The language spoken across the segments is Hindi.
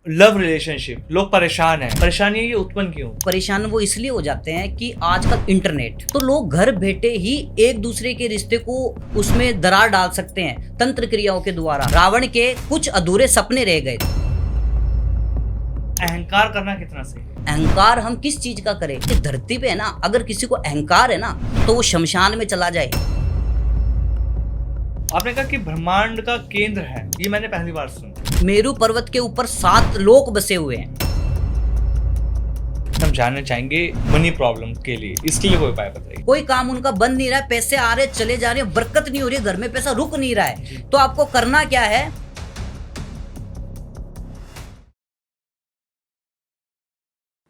लव रिलेशनशिप लोग परेशान हैं। परेशानी ये उत्पन्न क्यों? परेशान वो इसलिए हो जाते हैं कि आजकल इंटरनेट तो लोग घर बैठे ही एक दूसरे के रिश्ते को उसमें दरार डाल सकते हैं तंत्र क्रियाओं के द्वारा। रावण के कुछ अधूरे सपने रह गए। अहंकार करना कितना सही है? अहंकार हम किस चीज का करें? इस धरती पे है ना, अगर किसी को अहंकार है ना तो वो शमशान में चला जाए। आपने कहा कि ब्रह्मांड का केंद्र है, ये मैंने पहली बार सुना। मेरू पर्वत के ऊपर 7 लोक बसे हुए हैं। हम जानना चाहेंगे मनी प्रॉब्लम के लिए, इसके लिए कोई उपाय बताइए। कोई काम उनका बन नहीं रहा है, पैसे आ रहे चले जा रहे हैं, बरकत नहीं हो रही है, घर में पैसा रुक नहीं रहा है। तो आपको करना क्या है?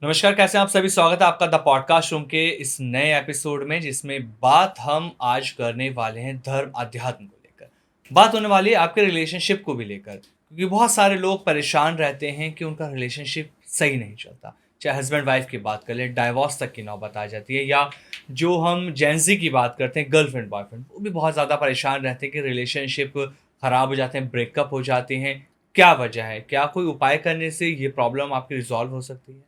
नमस्कार, कैसे हैं आप सभी? स्वागत है आपका द पॉडकास्ट रूम के इस नए एपिसोड में, जिसमें बात हम आज करने वाले हैं धर्म अध्यात्म को लेकर। बात होने वाली है आपके रिलेशनशिप को भी लेकर, क्योंकि बहुत सारे लोग परेशान रहते हैं कि उनका रिलेशनशिप सही नहीं चलता। चाहे हस्बैंड वाइफ की बात कर लें, डाइवोर्स तक की नौबत आ जाती है, या जो हम जेंजी की बात करते हैं, गर्लफ्रेंड बॉयफ्रेंड, वो भी बहुत ज़्यादा परेशान रहते हैं कि रिलेशनशिप ख़राब हो जाते हैं, ब्रेकअप हो जाते हैं। क्या वजह है? क्या कोई उपाय करने से ये प्रॉब्लम आपकी रिजॉल्व हो सकती है?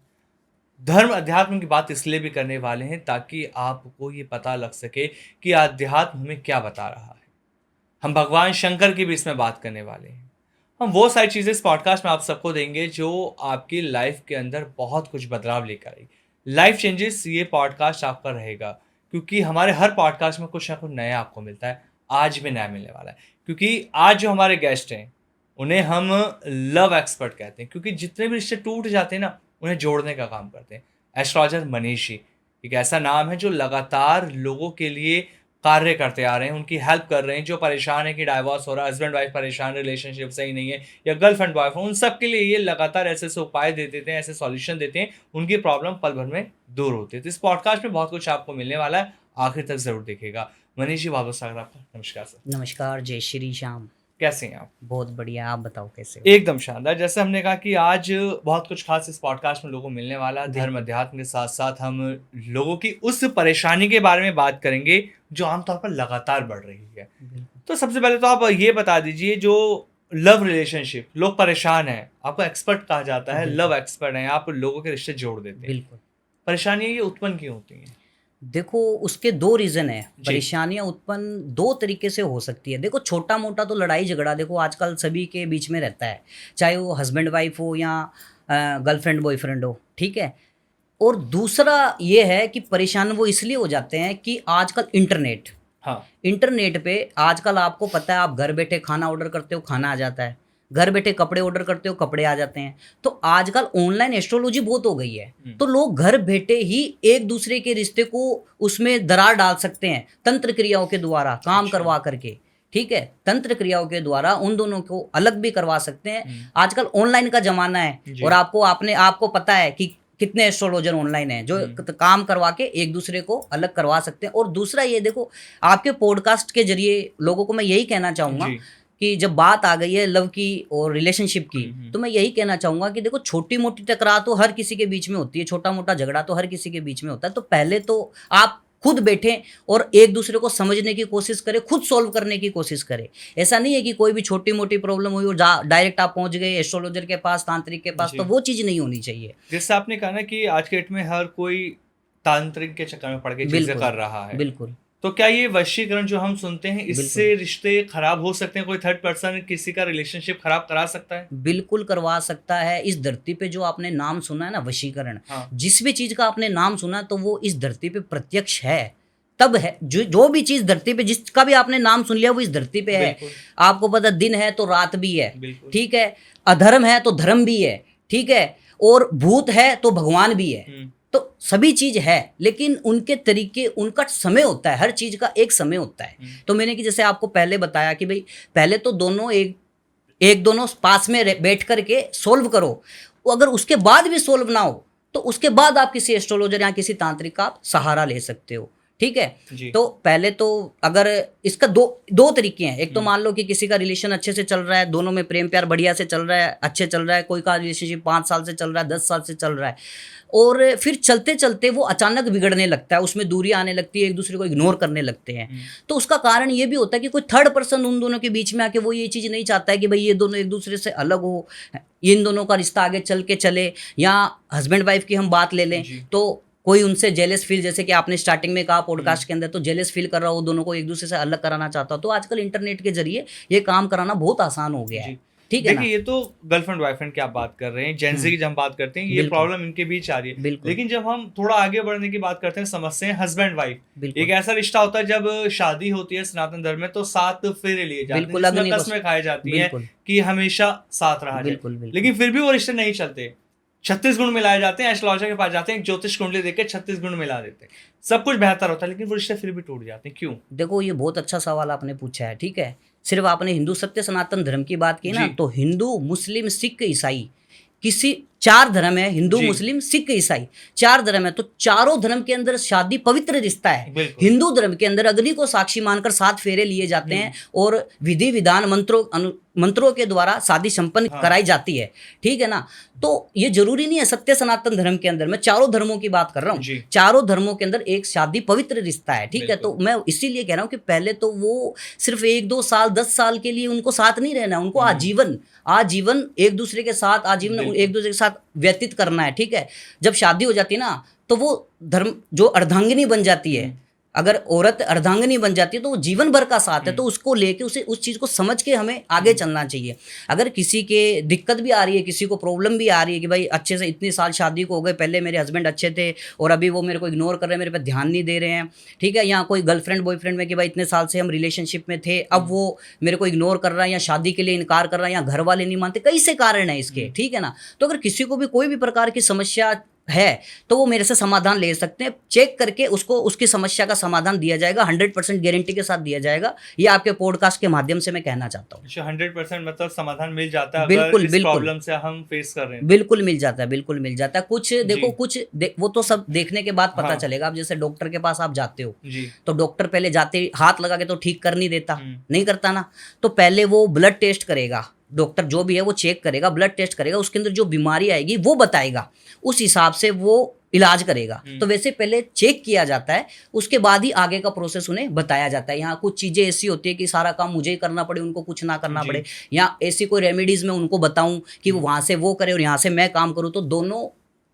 धर्म अध्यात्म की बात इसलिए भी करने वाले हैं ताकि आपको ये पता लग सके कि अध्यात्म हमें क्या बता रहा है। हम भगवान शंकर की भी इसमें बात करने वाले हैं। हम वो सारी चीज़ें इस पॉडकास्ट में आप सबको देंगे जो आपकी लाइफ के अंदर बहुत कुछ बदलाव लेकर आएगी। लाइफ चेंजेस ये पॉडकास्ट आपका रहेगा, क्योंकि हमारे हर पॉडकास्ट में कुछ ना कुछ नया आपको मिलता है। आज भी नया मिलने वाला है, क्योंकि आज जो हमारे गेस्ट हैं उन्हें हम लव एक्सपर्ट कहते हैं, क्योंकि जितने भी रिश्ते टूट जाते हैं ना, उन्हें जोड़ने का काम करते हैं। एस्ट्रोलॉजर मनीषी एक ऐसा नाम है जो लगातार लोगों के लिए कार्य करते आ रहे हैं, उनकी हेल्प कर रहे हैं। जो परेशान है कि डाइवोर्स हो रहा है, हस्बैंड वाइफ परेशान, रिलेशनशिप सही नहीं है, या गर्लफ्रेंड बॉयफ्रेंड, उन सब के लिए ये लगातार ऐसे ऐसे उपाय दे देते हैं, ऐसे सॉल्यूशन देते हैं, उनकी प्रॉब्लम पल भर में दूर होती है। तो इस पॉडकास्ट में बहुत कुछ आपको मिलने वाला है, आखिर तक जरूर देखिएगा। मनीषी, बहुत बहुत स्वागत आपका। नमस्कार सर। नमस्कार, जय श्री श्याम। कैसे हैं आप? बहुत बढ़िया, आप बताओ कैसे हो? एकदम शानदार। जैसे हमने कहा कि आज बहुत कुछ खास इस पॉडकास्ट में लोगों को मिलने वाला है। धर्म अध्यात्म के साथ साथ हम लोगों की उस परेशानी के बारे में बात करेंगे जो आमतौर पर लगातार बढ़ रही है। तो सबसे पहले तो आप ये बता दीजिए, जो लव रिलेशनशिप लोग परेशान हैं, आपको एक्सपर्ट कहा जाता है, लव एक्सपर्ट हैं, आप लोगों के रिश्ते जोड़ देते हैं। बिल्कुल। परेशानी ये उत्पन्न क्यों होती हैं? देखो, उसके 2 रीज़न है। जी। परेशानियां उत्पन्न 2 तरीके से हो सकती है। देखो, छोटा मोटा तो लड़ाई झगड़ा देखो आजकल सभी के बीच में रहता है, चाहे वो हस्बैंड वाइफ हो या गर्लफ्रेंड बॉयफ्रेंड हो, ठीक है। और दूसरा ये है कि परेशान वो इसलिए हो जाते हैं कि आजकल इंटरनेट पे आजकल आपको पता है, आप घर बैठे खाना ऑर्डर करते हो, खाना आ जाता है। घर बैठे कपड़े ऑर्डर करते हो, कपड़े आ जाते हैं। तो आजकल ऑनलाइन एस्ट्रोलॉजी बहुत हो गई है, तो लोग घर बैठे ही एक दूसरे के रिश्ते को उसमें दरार डाल सकते हैं तंत्र क्रियाओं के द्वारा, काम करवा करके, ठीक है। तंत्र क्रियाओं के द्वारा उन दोनों को अलग भी करवा सकते हैं। आजकल ऑनलाइन का जमाना है, और आपको पता है कि कितने एस्ट्रोलॉजर ऑनलाइन हैं जो काम करवा के एक दूसरे को अलग करवा सकते हैं। और दूसरा ये देखो, आपके पॉडकास्ट के जरिए लोगों को मैं यही कहना चाहूँगा कि जब बात आ गई है लव की और रिलेशनशिप की, तो मैं यही कहना चाहूँगा कि देखो, छोटी मोटी टकरार तो हर किसी के बीच में होती है, छोटा मोटा झगड़ा तो हर किसी के बीच में होता है। तो पहले तो आप खुद बैठें और एक दूसरे को समझने की कोशिश करें, खुद सॉल्व करने की कोशिश करें। ऐसा नहीं है कि कोई भी छोटी मोटी प्रॉब्लम हुई और डायरेक्ट आप पहुंच गए एस्ट्रोलॉजर के पास, तांत्रिक के पास, तो वो चीज़ नहीं होनी चाहिए। जैसे आपने कहा ना कि आज के डेट में हर कोई तांत्रिक के चक्कर में पड़ के चीजें कर रहा है। बिल्कुल। तो क्या ये वशीकरण जो हम सुनते हैं, इससे रिश्ते खराब हो सकते हैं? कोई थर्ड पर्सन किसी का रिलेशनशिप खराब करा सकता है? बिल्कुल करवा सकता है। इस धरती पे जो आपने नाम सुना है ना, वशीकरण, जिस भी चीज का आपने नाम सुना तो वो इस धरती पे प्रत्यक्ष है, तब है। जो भी चीज धरती पे जिसका भी आपने नाम सुन लिया वो इस धरती पे है। आपको पता, दिन है तो रात भी है, ठीक है। अधर्म है तो धर्म भी है, ठीक है। और भूत है तो भगवान भी है। तो सभी चीज है, लेकिन उनके तरीके, उनका समय होता है, हर चीज का एक समय होता है। तो मैंने कि जैसे आपको पहले बताया कि भाई, पहले तो दोनों दोनों पास में बैठ करके सोल्व करो। अगर उसके बाद भी सोल्व ना हो तो उसके बाद आप किसी एस्ट्रोलॉजर या किसी तांत्रिक का आप सहारा ले सकते हो, ठीक है। जी। तो पहले तो अगर इसका दो तरीके हैं। एक तो मान लो कि किसी का रिलेशन अच्छे से चल रहा है, दोनों में प्रेम प्यार बढ़िया से चल रहा है, अच्छे चल रहा है, कोई का रिलेशनशिप 5 साल से चल रहा है, 10 साल से चल रहा है, और फिर चलते चलते वो अचानक बिगड़ने लगता है, उसमें दूरी आने लगती है, एक दूसरे को इग्नोर करने लगते हैं। तो उसका कारण ये भी होता है कि कोई थर्ड पर्सन उन दोनों के बीच में आके वो ये चीज़ नहीं चाहता है कि भाई ये दोनों एक दूसरे से अलग हो, इन दोनों का रिश्ता आगे चल के चले। या हस्बैंड वाइफ की हम बात ले लें तो कोई उनसे जेलस फील, जैसे कि आपने स्टार्टिंग में कहा पॉडकास्ट के अंदर, तो जेलस फील कर रहा हो, दोनों को एक दूसरे से अलग कराना चाहता हो, तो आजकल इंटरनेट के जरिए ये काम कराना बहुत आसान हो गया है। ठीक है ना। देखिए, ये तो गर्लफ्रेंड बॉयफ्रेंड की आप बात कर रहे हैं, जेंजी की जब हम बात करते हैं, ये प्रॉब्लम इनके बीच आ रही है। लेकिन जब हम थोड़ा आगे बढ़ने की बात करते हैं, समझते हैं हस्बैंड वाइफ, एक ऐसा रिश्ता होता है जब शादी होती है सनातन धर्म में, तो 7 फेरे लिए जाते हैं, जिसमें कसमें खाई जाती है कि हमेशा साथ रहा जाए, लेकिन फिर भी वो रिश्ते नहीं चलते। 36 गुण मिलाए जाते हैं, एस्ट्रोलॉजर के पास जाते हैं, ज्योतिष कुंडली देख के 36 गुण मिला देते हैं, सब कुछ बेहतर होता है, लेकिन वो रिश्ते फिर भी टूट जाते हैं। क्यों? देखो, ये बहुत अच्छा सवाल आपने पूछा है। ठीक है, सिर्फ आपने हिंदू सत्य सनातन धर्म की बात की ना, तो हिंदू मुस्लिम सिख ईसाई, किसी 4 धर्म है, हिंदू मुस्लिम सिख ईसाई 4 धर्म है, तो चारों धर्म के अंदर शादी पवित्र रिश्ता है। हिंदू धर्म के अंदर अग्नि को साक्षी मानकर 7 फेरे लिए जाते हैं और विधि विधान मंत्रों के द्वारा शादी संपन्न कराई जाती है। ठीक है ना। तो ये जरूरी नहीं है सत्य सनातन धर्म के अंदर, मैं चारों धर्मों की बात कर रहा हूँ, चारों धर्मों के अंदर एक शादी पवित्र रिश्ता है। ठीक है, तो मैं इसीलिए कह रहा हूँ कि पहले तो वो सिर्फ 1-2 साल 10 साल के लिए उनको साथ नहीं रहना, उनको आजीवन एक दूसरे के साथ, आजीवन एक दूसरे के साथ व्यतीत करना है। ठीक है, जब शादी हो जाती है ना, तो वो धर्म जो अर्धांगिनी बन जाती है, अगर औरत अर्धांगिनी बन जाती है तो वो जीवन भर का साथ है, तो उसको लेके उसे उस चीज़ को समझ के हमें आगे चलना चाहिए। अगर किसी के दिक्कत भी आ रही है, किसी को प्रॉब्लम भी आ रही है कि भाई अच्छे से इतने साल शादी को हो गए, पहले मेरे हस्बैंड अच्छे थे और अभी वो मेरे को इग्नोर कर रहे हैं, मेरे पे ध्यान नहीं दे रहे हैं। ठीक है, या कोई गर्लफ्रेंड बॉयफ्रेंड में कि भाई इतने साल से हम रिलेशनशिप में थे, अब वो मेरे को इग्नोर कर रहा है या शादी के लिए इनकार कर रहा है या घर वाले नहीं मानते, कई से कारण है इसके। ठीक है ना। तो अगर किसी को भी कोई भी प्रकार की समस्या है तो वो मेरे से समाधान ले सकते हैं, चेक करके उसको उसकी समस्या का समाधान दिया जाएगा, 100% गारंटी के साथ दिया जाएगा। ये आपके पॉडकास्ट के माध्यम से मैं कहना चाहता हूँ। 100% मतलब समाधान मिल जाता है? बिल्कुल, अगर इस प्रॉब्लम से हम फेस कर रहे हैं, बिल्कुल मिल जाता है, बिल्कुल मिल जाता है। कुछ देखो, वो तो सब देखने के बाद पता चलेगा। अब जैसे डॉक्टर के पास आप जाते हो तो डॉक्टर पहले जाते हाथ लगा के तो ठीक कर नहीं देता, नहीं करता ना, तो पहले वो ब्लड टेस्ट करेगा, डॉक्टर जो भी है वो चेक करेगा, ब्लड टेस्ट करेगा, उसके अंदर जो बीमारी आएगी वो बताएगा, उस हिसाब से वो इलाज करेगा। तो वैसे पहले चेक किया जाता है, उसके बाद ही आगे का प्रोसेस उन्हें बताया जाता है। यहाँ कुछ चीज़ें ऐसी होती है कि सारा काम मुझे ही करना पड़े, उनको कुछ ना करना पड़े, या ऐसी कोई रेमेडीज़ मैं उनको बताऊं कि वो वहाँ से वो करे और यहाँ से मैं काम करूँ, तो दोनों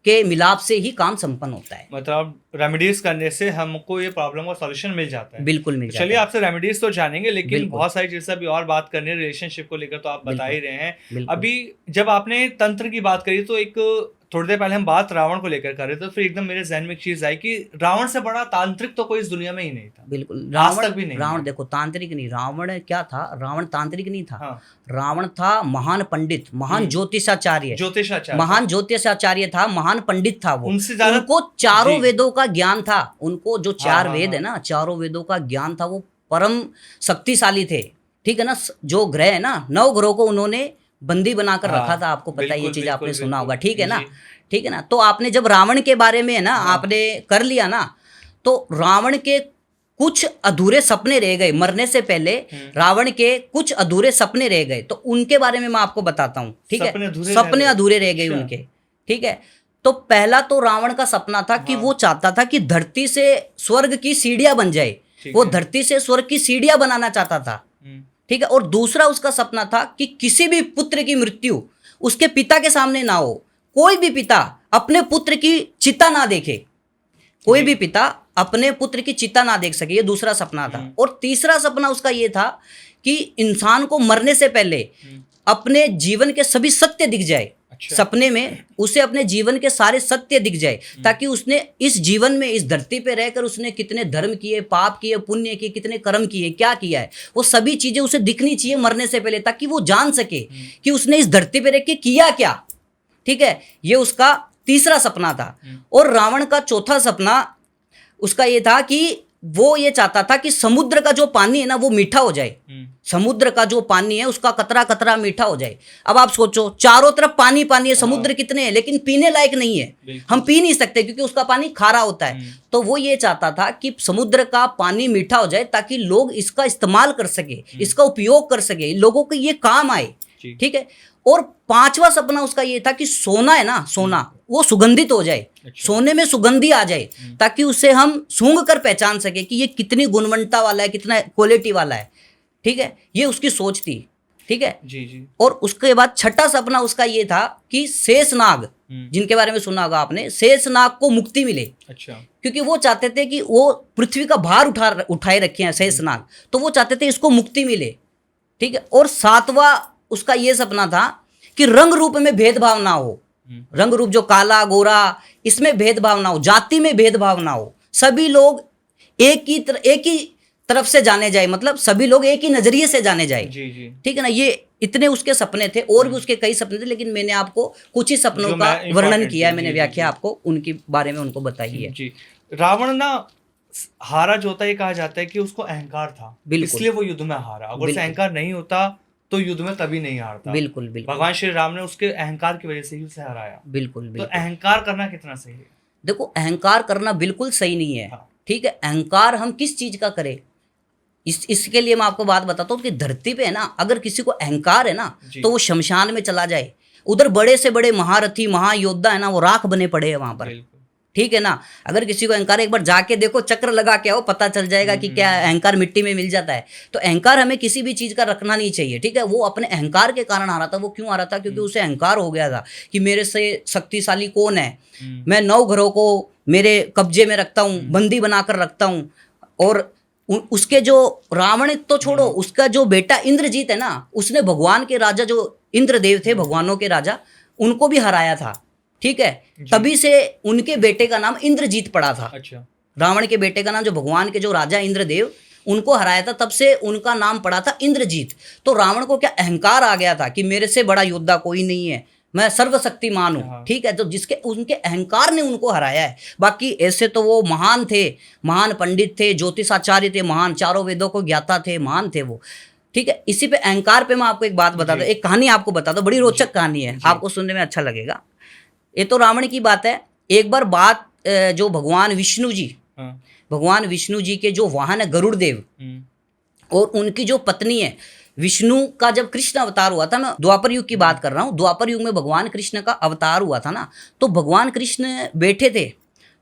के मिलाप से ही काम संपन्न होता है। मतलब रेमेडीज करने से हमको ये प्रॉब्लम का सॉल्यूशन मिल जाता है। बिल्कुल मिल जाता है। चलिए, आपसे रेमेडीज तो जानेंगे, लेकिन बहुत सारी चीजें अभी और बात करनी है रिलेशनशिप को लेकर, तो आप बता ही रहे हैं। अभी जब आपने तंत्र की बात करी, तो एक थोड़ी देर पहले हम बात रावण को लेकर कर रहे थे, तो फिर एकदम मेरे जहन में एक चीज आई कि रावण से बड़ा तांत्रिक तो कोई इस दुनिया में ही नहीं था। बिल्कुल, आज तक भी नहीं। रावण देखो तांत्रिक नहीं, रावण क्या था, रावण तांत्रिक नहीं था। रावण था महान पंडित, महान ज्योतिषाचार्य, महान ज्योतिषाचार्य था, महान पंडित था वो। उनको चारों वेदों का ज्ञान था, उनको जो 4 वेद है ना, चारों वेदों का ज्ञान था, वो परम शक्तिशाली थे। ठीक है ना। जो ग्रह है ना, 9 ग्रहों को उन्होंने बंदी बनाकर रखा था, आपको पता है, ये चीज आपने सुना होगा। ठीक है ना। ठीक है ना। तो आपने जब रावण के बारे में है ना आपने कर लिया ना, तो रावण के कुछ अधूरे सपने रह गए, मरने से पहले रावण के कुछ अधूरे सपने रह गए, तो उनके बारे में मैं आपको बताता हूँ। ठीक है, सपने अधूरे रह गए उनके। ठीक है, तो पहला तो रावण का सपना था कि वो चाहता था कि धरती से स्वर्ग की सीढ़ियां बन जाए, वो धरती से स्वर्ग की सीढ़ियां बनाना चाहता था। ठीक है, और दूसरा उसका सपना था कि किसी भी पुत्र की मृत्यु उसके पिता के सामने ना हो, कोई भी पिता अपने पुत्र की चिता ना देखे, कोई भी पिता अपने पुत्र की चिता ना देख सके, ये दूसरा सपना था। और तीसरा सपना उसका ये था कि इंसान को मरने से पहले अपने जीवन के सभी सत्य दिख जाए। सपने में उसे अपने जीवन के सारे सत्य दिख जाए, ताकि उसने इस जीवन में, इस धरती पे रहकर उसने कितने धर्म किए, पाप किए, पुण्य किए, कितने कर्म किए, क्या किया है, वो सभी चीजें उसे दिखनी चाहिए मरने से पहले, ताकि वो जान सके कि उसने इस धरती पे रह के किया क्या। ठीक है, ये उसका तीसरा सपना था। और रावण का चौथा सपना उसका ये था कि वो ये चाहता था कि समुद्र का जो पानी है ना वो मीठा हो जाए, समुद्र का जो पानी है उसका कतरा कतरा मीठा हो जाए। अब आप सोचो, चारों तरफ पानी पानी है, समुद्र कितने हैं लेकिन पीने लायक नहीं है, हम पी नहीं सकते क्योंकि उसका पानी खारा होता है। तो वो ये चाहता था कि समुद्र का पानी मीठा हो जाए ताकि लोग इसका इस्तेमाल कर सके, इसका उपयोग कर सके, लोगों को ये काम आए, ठीक है। और पांचवा सपना उसका ये था कि सोना है ना, सोना वो सुगंधित हो जाए, सोने में सुगंधी आ जाए ताकि उसे हम सूंघ कर पहचान सके कि ये कितनी गुणवत्ता वाला है, कितना क्वालिटी वाला है, ठीक है। ये उसकी सोच थी, ठीक है जी। और उसके बाद छठा सपना उसका ये था कि शेषनाग, जिनके बारे में सुना होगा आपने, शेषनाग को मुक्ति मिले। अच्छा। क्योंकि वो चाहते थे कि वो पृथ्वी का भार उठाए रखे हैं शेषनाग, तो वो चाहते थे इसको मुक्ति मिले, ठीक है। और सातवां उसका ये सपना था कि रंग रूप में भेदभाव ना हो, रंग रूप जो काला गोरा इसमें भेदभाव ना हो, जाति में भेदभाव ना हो, सभी लोग एक ही तरफ से जाने जाए, मतलब सभी लोग एक ही नजरिए से जाने जाए, ठीक है ना। ये इतने उसके सपने थे, और भी उसके कई सपने थे, लेकिन मैंने आपको कुछ ही सपनों का वर्णन किया है, मैंने व्याख्या आपको उनके बारे में उनको बताई है जी। रावण ना हारा जो होता है, ये कहा जाता है कि उसको अहंकार था, इसलिए वो युद्ध में हारा। अगर उसे अहंकार नहीं होता तो युद्ध में कभी नहीं हारता। बिल्कुल बिल्कुल। भगवान श्री राम ने उसके अहंकार की वजह से ही उसे हराया। बिल्कुल बिल्कुल। तो अहंकार करना कितना सही है? देखो, अहंकार करना बिल्कुल सही नहीं है, ठीक है। अहंकार हम किस चीज का करें, इसके लिए मैं आपको बात बताता हूँ कि धरती पे है ना, अगर किसी को अहंकार है ना तो वो शमशान में चला जाए, उधर बड़े से बड़े महारथी महायोद्धा है ना वो राख बने पड़े हैं वहां पर, ठीक है ना। अगर किसी को अहंकार, एक बार जाके देखो, चक्र लगा के आओ, पता चल जाएगा कि क्या अहंकार मिट्टी में मिल जाता है। तो अहंकार हमें किसी भी चीज का रखना नहीं चाहिए, ठीक है। वो अपने अहंकार के कारण आ रहा था। वो क्यों आ रहा था? क्योंकि उसे अहंकार हो गया था कि मेरे से शक्तिशाली कौन है, मैं 9 घरों को मेरे कब्जे में रखता हूँ, बंदी बनाकर रखता हूँ। और उसके जो रावण तो छोड़ो, उसका जो बेटा इंद्रजीत है ना, उसने भगवान के राजा जो इंद्रदेव थे, भगवानों के राजा, उनको भी हराया था, ठीक है। तभी से उनके बेटे का नाम इंद्रजीत पड़ा था। अच्छा। रावण के बेटे का नाम, जो भगवान के जो राजा इंद्रदेव, उनको हराया था, तब से उनका नाम पड़ा था इंद्रजीत। तो रावण को क्या अहंकार आ गया था कि मेरे से बड़ा योद्धा कोई नहीं है, मैं सर्वशक्तिमान हूँ, ठीक है। तो जिसके उनके अहंकार ने उनको हराया है। बाकी ऐसे तो वो महान थे, महान पंडित थे, ज्योतिषाचार्य थे, महान, चारों वेदों को ज्ञाता थे, महान थे वो, ठीक है। इसी पे अहंकार पे मैं आपको एक बात बताता हूँ, एक कहानी आपको बताता हूँ, बड़ी रोचक कहानी है, आपको सुनने में अच्छा लगेगा। ये तो रावण की बात है। एक बार बात जो भगवान विष्णु जी के जो वाहन है गरुड़ देव, और उनकी जो पत्नी है, विष्णु का जब कृष्ण अवतार हुआ था, मैं द्वापर युग की बात कर रहा हूँ, द्वापर युग में भगवान कृष्ण का अवतार हुआ था ना, तो भगवान कृष्ण बैठे थे,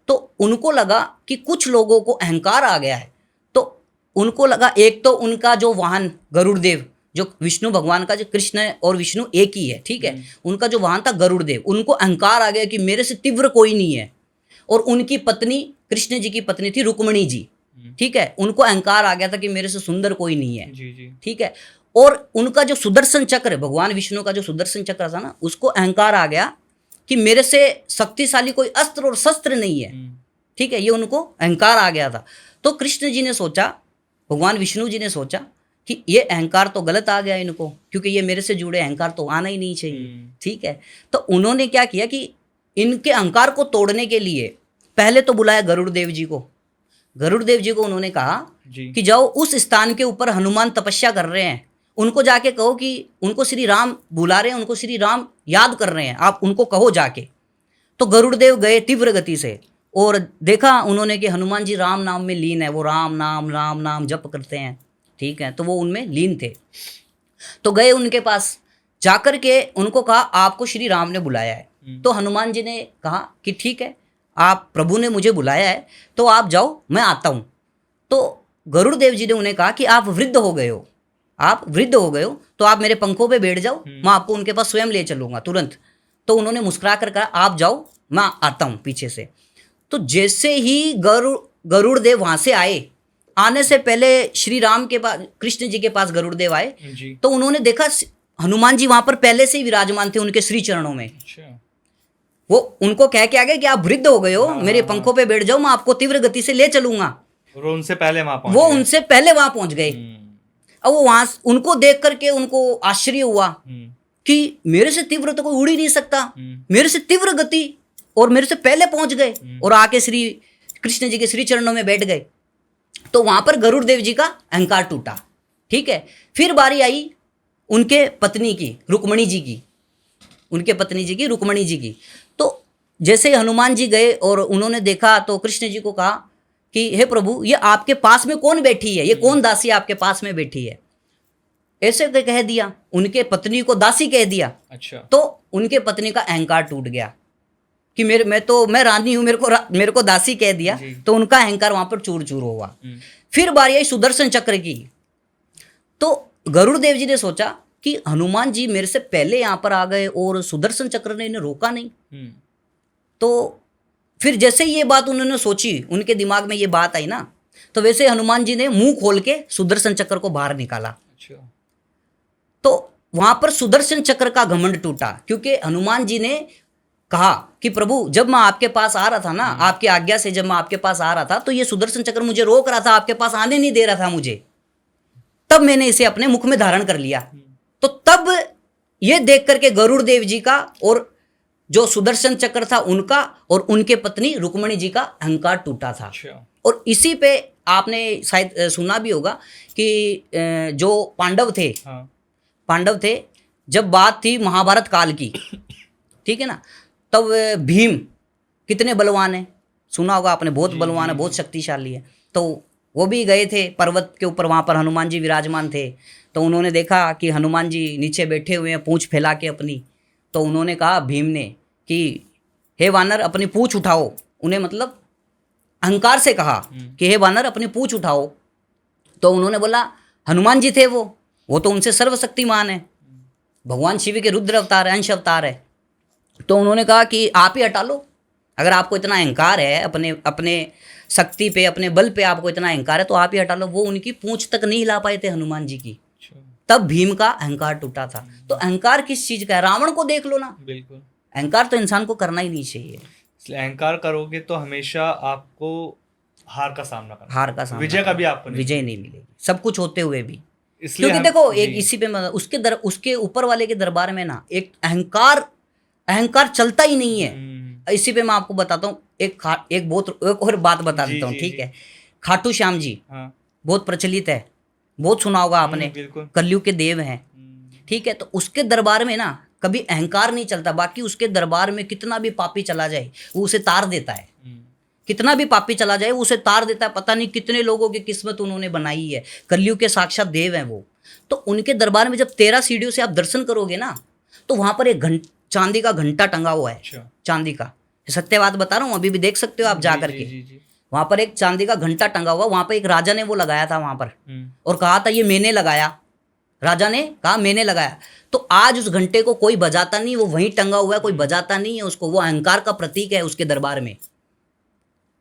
तो उनको लगा कि कुछ लोगों को अहंकार आ गया है। तो उनको लगा, एक तो उनका जो वाहन गरुड़ देव, जो विष्णु भगवान का, जो कृष्ण और विष्णु एक ही है, ठीक है, उनका जो वाहन था गरुड़ देव, उनको अहंकार आ गया कि मेरे से तीव्र कोई नहीं है। और उनकी पत्नी, कृष्ण जी की पत्नी थी रुक्मिणी जी, ठीक है, उनको अहंकार आ गया था कि मेरे से सुंदर कोई नहीं है, ठीक है। और उनका जो सुदर्शन चक्र, भगवान विष्णु का जो सुदर्शन चक्र था ना, उसको अहंकार आ गया कि मेरे से शक्तिशाली कोई अस्त्र और शस्त्र नहीं है, ठीक है, ये उनको अहंकार आ गया था। तो कृष्ण जी ने सोचा, भगवान विष्णु जी ने सोचा कि ये अहंकार तो गलत आ गया इनको, क्योंकि ये मेरे से जुड़े, अहंकार तो आना ही नहीं चाहिए, ठीक है। तो उन्होंने क्या किया कि इनके अहंकार को तोड़ने के लिए पहले तो बुलाया गरुड़ देव जी को। गरुड़ देव जी को उन्होंने कहा कि जाओ, उस स्थान के ऊपर हनुमान तपस्या कर रहे हैं, उनको जाके कहो कि उनको श्री राम बुला रहे हैं, उनको श्री राम याद कर रहे हैं, आप उनको कहो जाके। तो गरुड़ देव गए तीव्र गति से, और देखा उन्होंने कि हनुमान जी राम नाम में लीन है, वो राम नाम जप करते हैं, ठीक है, तो वो उनमें लीन थे। तो गए उनके पास, जाकर के उनको कहा आपको श्री राम ने बुलाया है। तो हनुमान जी ने कहा कि ठीक है, आप, प्रभु ने मुझे बुलाया है, तो आप जाओ, मैं आता हूँ। तो गरुड़ देव जी ने उन्हें कहा कि आप वृद्ध हो गए हो, तो आप मेरे पंखों पे बैठ जाओ, मैं आपको उनके पास स्वयं ले चलूँगा तुरंत। तो उन्होंने मुस्कुरा कर कहा आप जाओ, मैं आता हूँ पीछे से। तो जैसे ही गरुड़ देव वहाँ से आए, आने से पहले श्री राम के पास, कृष्ण जी के पास गरुड़ देव आए, तो उन्होंने देखा हनुमान जी वहाँ पर पहले से ही विराजमान थे उनके श्री चरणों में। वो उनको कह के आ गए कि आप वृद्ध हो गए हो, मेरे पंखों पे बैठ जाओ, मैं आपको तीव्र गति से ले चलूंगा। वो उनसे पहले वहां पहुंच गए। अब वो वहां, उनको देख करके उनको आश्चर्य हुआ कि मेरे से तीव्र तो कोई उड़ ही नहीं सकता, मेरे से तीव्र गति, और मेरे से पहले पहुंच गए, और आके श्री कृष्ण जी के श्री चरणों में बैठ गए। तो वहां पर गरुड़ देव जी का अहंकार टूटा। ठीक है, फिर बारी आई उनके पत्नी की, रुक्मणी जी की, उनके पत्नी जी की, रुक्मणी जी की। तो जैसे हनुमान जी गए और उन्होंने देखा तो कृष्ण जी को कहा कि हे प्रभु, ये आपके पास में कौन बैठी है, ये कौन दासी आपके पास में बैठी है, ऐसे कह दिया, उनके पत्नी को दासी कह दिया। अच्छा। तो उनके पत्नी का अहंकार टूट गया कि मैं रानी हूं, मेरे को दासी कह दिया। तो उनका अहंकार वहां पर चूर चूर हुआ। फिर बारी आई सुदर्शन चक्र की। तो गरुड़ देव जी ने सोचा कि हनुमान जी मेरे से पहले यहां पर आ गए और सुदर्शन चक्र ने इन्हें रोका नहीं। तो फिर जैसे ही ये बात उन्होंने सोची, उनके दिमाग में ये बात आई ना, तो वैसे हनुमान जी ने मुंह खोल के सुदर्शन चक्र को बाहर निकाला। अच्छा। तो वहां पर सुदर्शन चक्र का घमंड टूटा, क्योंकि हनुमान जी ने कहा कि प्रभु, जब मैं आपके पास आ रहा था ना, आपकी आज्ञा से जब मैं आपके पास आ रहा था, तो ये सुदर्शन चक्र मुझे रोक रहा था, आपके पास आने नहीं दे रहा था मुझे, तब मैंने इसे अपने मुख में धारण कर लिया। तो तब ये देख करके गरुड़ देव जी का और जो सुदर्शन चक्र था उनका और उनके पत्नी रुक्मणी जी का अहंकार टूटा था। और इसी पे आपने शायद सुना भी होगा कि जो पांडव थे, पांडव थे, जब बात थी महाभारत काल की, ठीक है ना, तब भीम कितने बलवान है, सुना होगा आपने, बहुत बलवान है, बहुत शक्तिशाली है। तो वो भी गए थे पर्वत के ऊपर, वहाँ पर हनुमान जी विराजमान थे। तो उन्होंने देखा कि हनुमान जी नीचे बैठे हुए हैं पूंछ फैला के अपनी। तो उन्होंने कहा भीम ने कि हे वानर, अपनी पूंछ उठाओ। उन्हें मतलब अहंकार से कहा कि हे वानर, अपनी पूंछ उठाओ। तो उन्होंने बोला, हनुमान जी थे वो तो उनसे सर्वशक्तिमान है, भगवान शिव के रुद्र अवतार है, अंश अवतार है। तो उन्होंने कहा कि आप ही हटा लो, अगर आपको इतना अहंकार है, अपने शक्ति पे, अपने बल पे आपको इतना अहंकार है, तो आप ही हटा लो। वो उनकी पूंछ तक नहीं हिला पाए थे हनुमान जी की, तब भीम का अहंकार टूटा था। तो अहंकार किस चीज का है? रावण को देख लो ना, बिल्कुल। अहंकार तो इंसान को करना ही नहीं चाहिए। इसलिए अहंकार करोगे तो हमेशा आपको हार का सामना करना, हार का सामना, विजय कभी आपको विजय नहीं मिलेगी, सब कुछ होते हुए भी। इसलिए क्योंकि देखो, एक इसी पे उसके ऊपर वाले के दरबार में ना एक अहंकार चलता ही नहीं है। इसी पे मैं आपको बताता हूँ एक और बात बता देता हूँ, ठीक है। खाटू श्याम जी बहुत प्रचलित है, बहुत सुना होगा आपने, कलयुग के देव हैं, ठीक है। तो उसके दरबार में ना कभी अहंकार नहीं चलता। बाकी उसके दरबार में कितना भी पापी चला जाए वो उसे तार देता है, कितना भी पापी चला जाए वो उसे तार देता है। पता नहीं कितने लोगों की किस्मत उन्होंने बनाई है, कलयुग के साक्षात देव हैं वो। तो उनके दरबार में जब 13 सीढ़ियों से आप दर्शन करोगे ना, तो वहां पर एक चांदी का घंटा टंगा हुआ है, चांदी का, सत्य बात बता रहा हूँ, अभी भी देख सकते हो आप जा करके। वहां पर एक चांदी का घंटा टंगा हुआ, वहां पर एक राजा ने वो लगाया था वहां पर, और कहा था ये मैंने लगाया, राजा ने कहा मैंने लगाया। तो आज उस घंटे को कोई बजाता नहीं, वो वहीं टंगा हुआ है, कोई बजाता नहीं है उसको। वो अहंकार का प्रतीक है उसके दरबार में,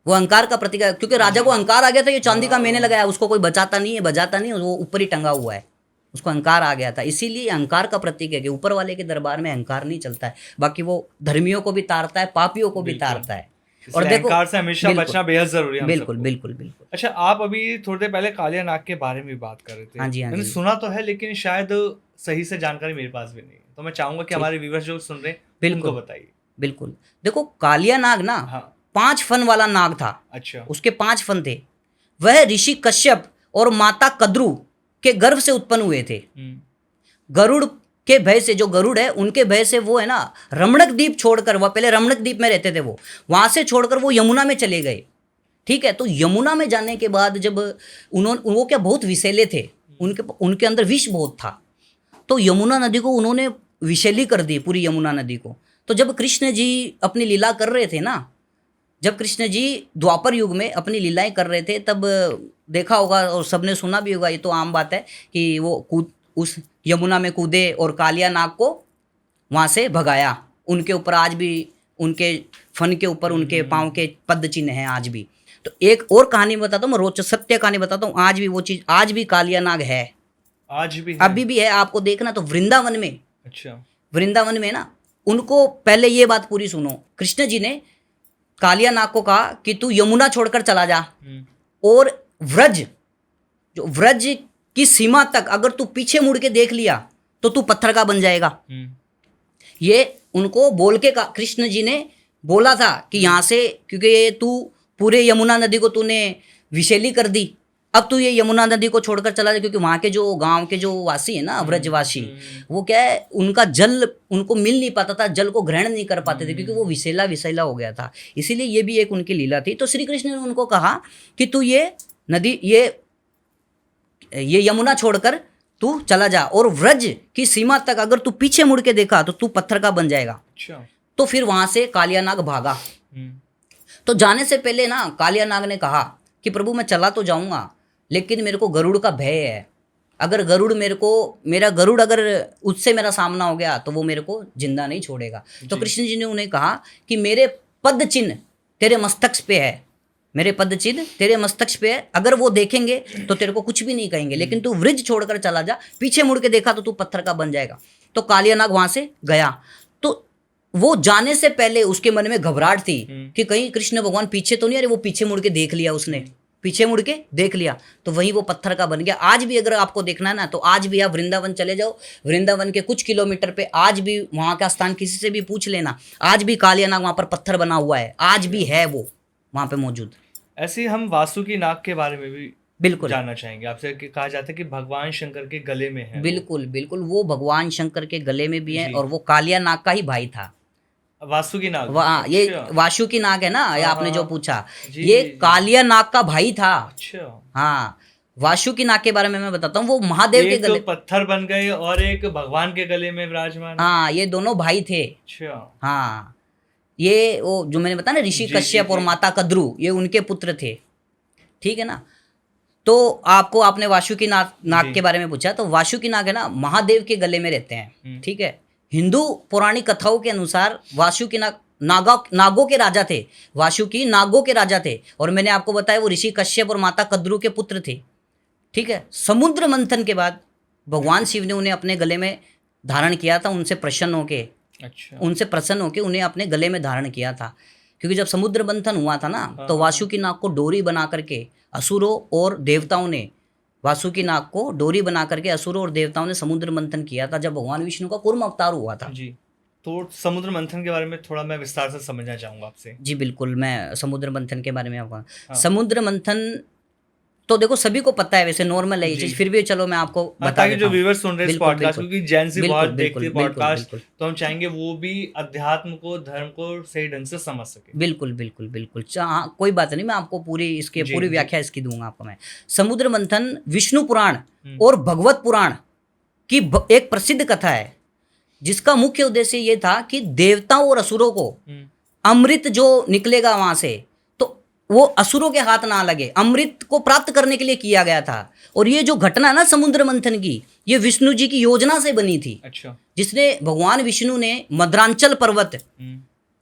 वो अहंकार का प्रतीक है, क्योंकि राजा को अहंकार आ गया था ये चांदी का मैंने लगाया, उसको कोई बचाता नहीं है, वो ऊपर ही टंगा हुआ है, उसको अहंकार आ गया था। इसीलिए अहंकार का प्रतीक है कि ऊपर वाले के दरबार में अहंकार नहीं चलता है। बाकी वो धर्मियों को भी तारता है, पापियों को भी तारता है। और देखो, अहंकार से हमेशा बचना बेहद जरूरी है। बिल्कुल बिल्कुल बिल्कुल। अच्छा, आप अभी थोड़ी देर पहले कालिया नाग के बारे में बात कर रहे थे। हाँ जी, मैंने सुना तो है, लेकिन शायद सही से जानकारी मेरे पास भी नहीं है, तो मैं चाहूंगा कि हमारे व्यूअर्स जो सुन रहे हैं उनको बताइए। बिल्कुल, देखो कालिया नाग ना 5 फन वाला नाग था। अच्छा। उसके 5 फन थे। वह ऋषि कश्यप और माता कद्रु के गर्भ से उत्पन्न हुए थे। गरुड़ के भय से, जो गरुड़ है उनके भय से वो है ना रमणक द्वीप छोड़कर, वह पहले रमणक द्वीप में रहते थे, वो वहां से छोड़कर वो यमुना में चले गए, ठीक है। तो यमुना में जाने के बाद जब वो क्या बहुत विषैले थे, उनके अंदर विष बहुत था, तो यमुना नदी को उन्होंने विषैली कर दी, पूरी यमुना नदी को। तो जब कृष्ण जी अपनी लीला कर रहे थे ना, जब कृष्ण जी द्वापर युग में अपनी लीलाएं कर रहे थे, तब देखा होगा और सबने सुना भी होगा, ये तो आम बात है कि वो उस यमुना में कूदे और कालिया नाग को वहाँ से भगाया। उनके ऊपर आज भी, उनके फन के ऊपर उनके पाँव के पद चिन्ह हैं आज भी। तो एक और कहानी बताता हूँ मैं, रोचक सत्य कहानी बताता हूँ। आज भी वो चीज़, आज भी कालिया नाग है, आज भी है? अभी भी है। आपको देखना तो वृंदावन में, अच्छा, वृंदावन में ना, उनको पहले ये बात पूरी सुनो, कृष्ण जी ने कालिया नाग को कहा कि तू यमुना छोड़कर चला जा, और व्रज की सीमा तक अगर तू पीछे मुड़ के देख लिया तो तू पत्थर का बन जाएगा। ये उनको बोल के कृष्ण जी ने बोला था कि यहाँ से, क्योंकि तू पूरे यमुना नदी को तूने विषैली कर दी, अब तू ये यमुना नदी को छोड़कर चला जा, क्योंकि वहाँ के जो गांव के जो वासी है ना, व्रजवासी, वो क्या है, उनका जल उनको मिल नहीं पाता था, जल को ग्रहण नहीं कर पाते थे, क्योंकि वो विषैला विषैला हो गया था। इसीलिए ये भी एक उनकी लीला थी। तो श्री कृष्ण ने उनको कहा कि तू ये नदी, ये यमुना छोड़कर तू चला जा, और व्रज की सीमा तक अगर तू पीछे मुड़ के देखा तो तू पत्थर का बन जाएगा। अच्छा। तो फिर वहां से कालियानाग भागा। तो जाने से पहले ना कालियानाग ने कहा कि प्रभु मैं चला तो जाऊंगा, लेकिन मेरे को गरुड़ का भय है। अगर गरुड़ मेरा गरुड़ अगर उससे मेरा सामना हो गया तो वो मेरे को जिंदा नहीं छोड़ेगा। तो कृष्ण जी ने उन्हें कहा कि मेरे पद चिन्ह तेरे मस्तक पे है, मेरे पद चिन्ह तेरे मस्तक पे है, अगर वो देखेंगे तो तेरे को कुछ भी नहीं कहेंगे, लेकिन तू वृज छोड़कर चला जा, पीछे मुड़ के देखा तो तू पत्थर का बन जाएगा। तो कालियानाग वहां से गया। तो वो जाने से पहले उसके मन में घबराहट थी कि कहीं कृष्ण भगवान पीछे तो नहीं, अरे वो पीछे मुड़ के देख लिया, उसने पीछे मुड़ के देख लिया तो वहीं वो पत्थर का बन गया। आज भी अगर आपको देखना है ना, तो आज भी आप वृंदावन चले जाओ, वृंदावन के कुछ किलोमीटर पे आज भी वहाँ का स्थान किसी से भी पूछ लेना, आज भी कालियानाग वहाँ पर पत्थर बना हुआ है, आज भी है वो वहाँ पे मौजूद। ऐसे ही हम वासुकी नाग के बारे में भी बिल्कुल जानना चाहेंगे आपसे, कि कहा जाता है कि भगवान शंकर के गले में है। बिल्कुल बिल्कुल, वो भगवान शंकर के गले में भी है, जी। और वो कालियानाग का ही भाई था। वासुकी नाग। ये अच्छा। वासुकी नाग है ना, ये आपने जो पूछा, जी, ये जी, जी। कालियानाग का भाई था। अच्छा। हाँ, वासुकी नाग के बारे में मैं बताता हूँ, वो महादेव के एक गले, तो पत्थर बन गए और एक भगवान के गले में विराजमान है। हाँ ये दोनों भाई थे। अच्छा। हाँ, ये वो जो मैंने बताया ना, ऋषि जी, कश्यप जी, और जी। माता कद्रू, ये उनके पुत्र थे। ठीक है ना। तो आपने वासुकी नाग जी। के बारे में पूछा, तो वासुकी नाग है ना, महादेव के गले में रहते हैं। ठीक है। हिंदू पौराणिक कथाओं के अनुसार वासुकी नाग नागों के राजा थे, वासुकी नागों के राजा थे, और मैंने आपको बताया वो ऋषि कश्यप और माता कद्रू के पुत्र थे। ठीक है। समुद्र मंथन के बाद भगवान शिव ने उन्हें अपने गले में धारण किया था, उनसे प्रसन्न होके, अच्छा। उनसे प्रसन्न होकर उन्हें अपने गले में धारण किया था। क्योंकि जब समुद्र मंथन हुआ था ना, तो वासुकी नाग को डोरी बना करके असुरों और देवताओं ने, वासुकी नाग को डोरी बना करके असुरों और देवताओं ने समुद्र मंथन किया था, जब भगवान विष्णु का कूर्म अवतार हुआ था। जी। तो समुद्र मंथन के बारे में थोड़ा मैं विस्तार से समझना चाहूंगा आपसे। जी बिल्कुल, मैं समुद्र मंथन के बारे में आपको, हाँ। समुद्र मंथन तो देखो सभी को पता है, वैसे नॉर्मल है ये जी। चीज, फिर भी चलो मैं आपको हाँ, बता ताकि देता जो हूँ। व्यूअर्स सुन रहे हैं इस बिल्कुल, पॉडकास्ट, बिल्कुल। क्योंकि जैन सी बिल्कुल, बहुत देखती बिल्कुल, है बिल्कुल, पॉडकास्ट, बिल्कुल। तो हम चाहेंगे वो भी अध्यात्म को, धर्म को सही ढंग से समझ सके। बिल्कुल बिल्कुल बिल्कुल, हाँ कोई बात नहीं, मैं आपको पूरी इसके जी, पूरी जी। व्याख्या इसकी दूंगा आपको मैं। समुद्र मंथन विष्णु पुराण हम्म। और भगवत पुराण की एक प्रसिद्ध कथा है, जिसका मुख्य उद्देश्य ये था कि देवताओं और असुरों को अमृत जो निकलेगा वहां से, तो वो असुरों के हाथ ना लगे, अमृत को प्राप्त करने के लिए किया गया था। और ये जो घटना है ना समुद्र मंथन की, ये विष्णु जी की योजना से बनी थी। अच्छा। जिसने भगवान विष्णु ने मद्रांचल पर्वत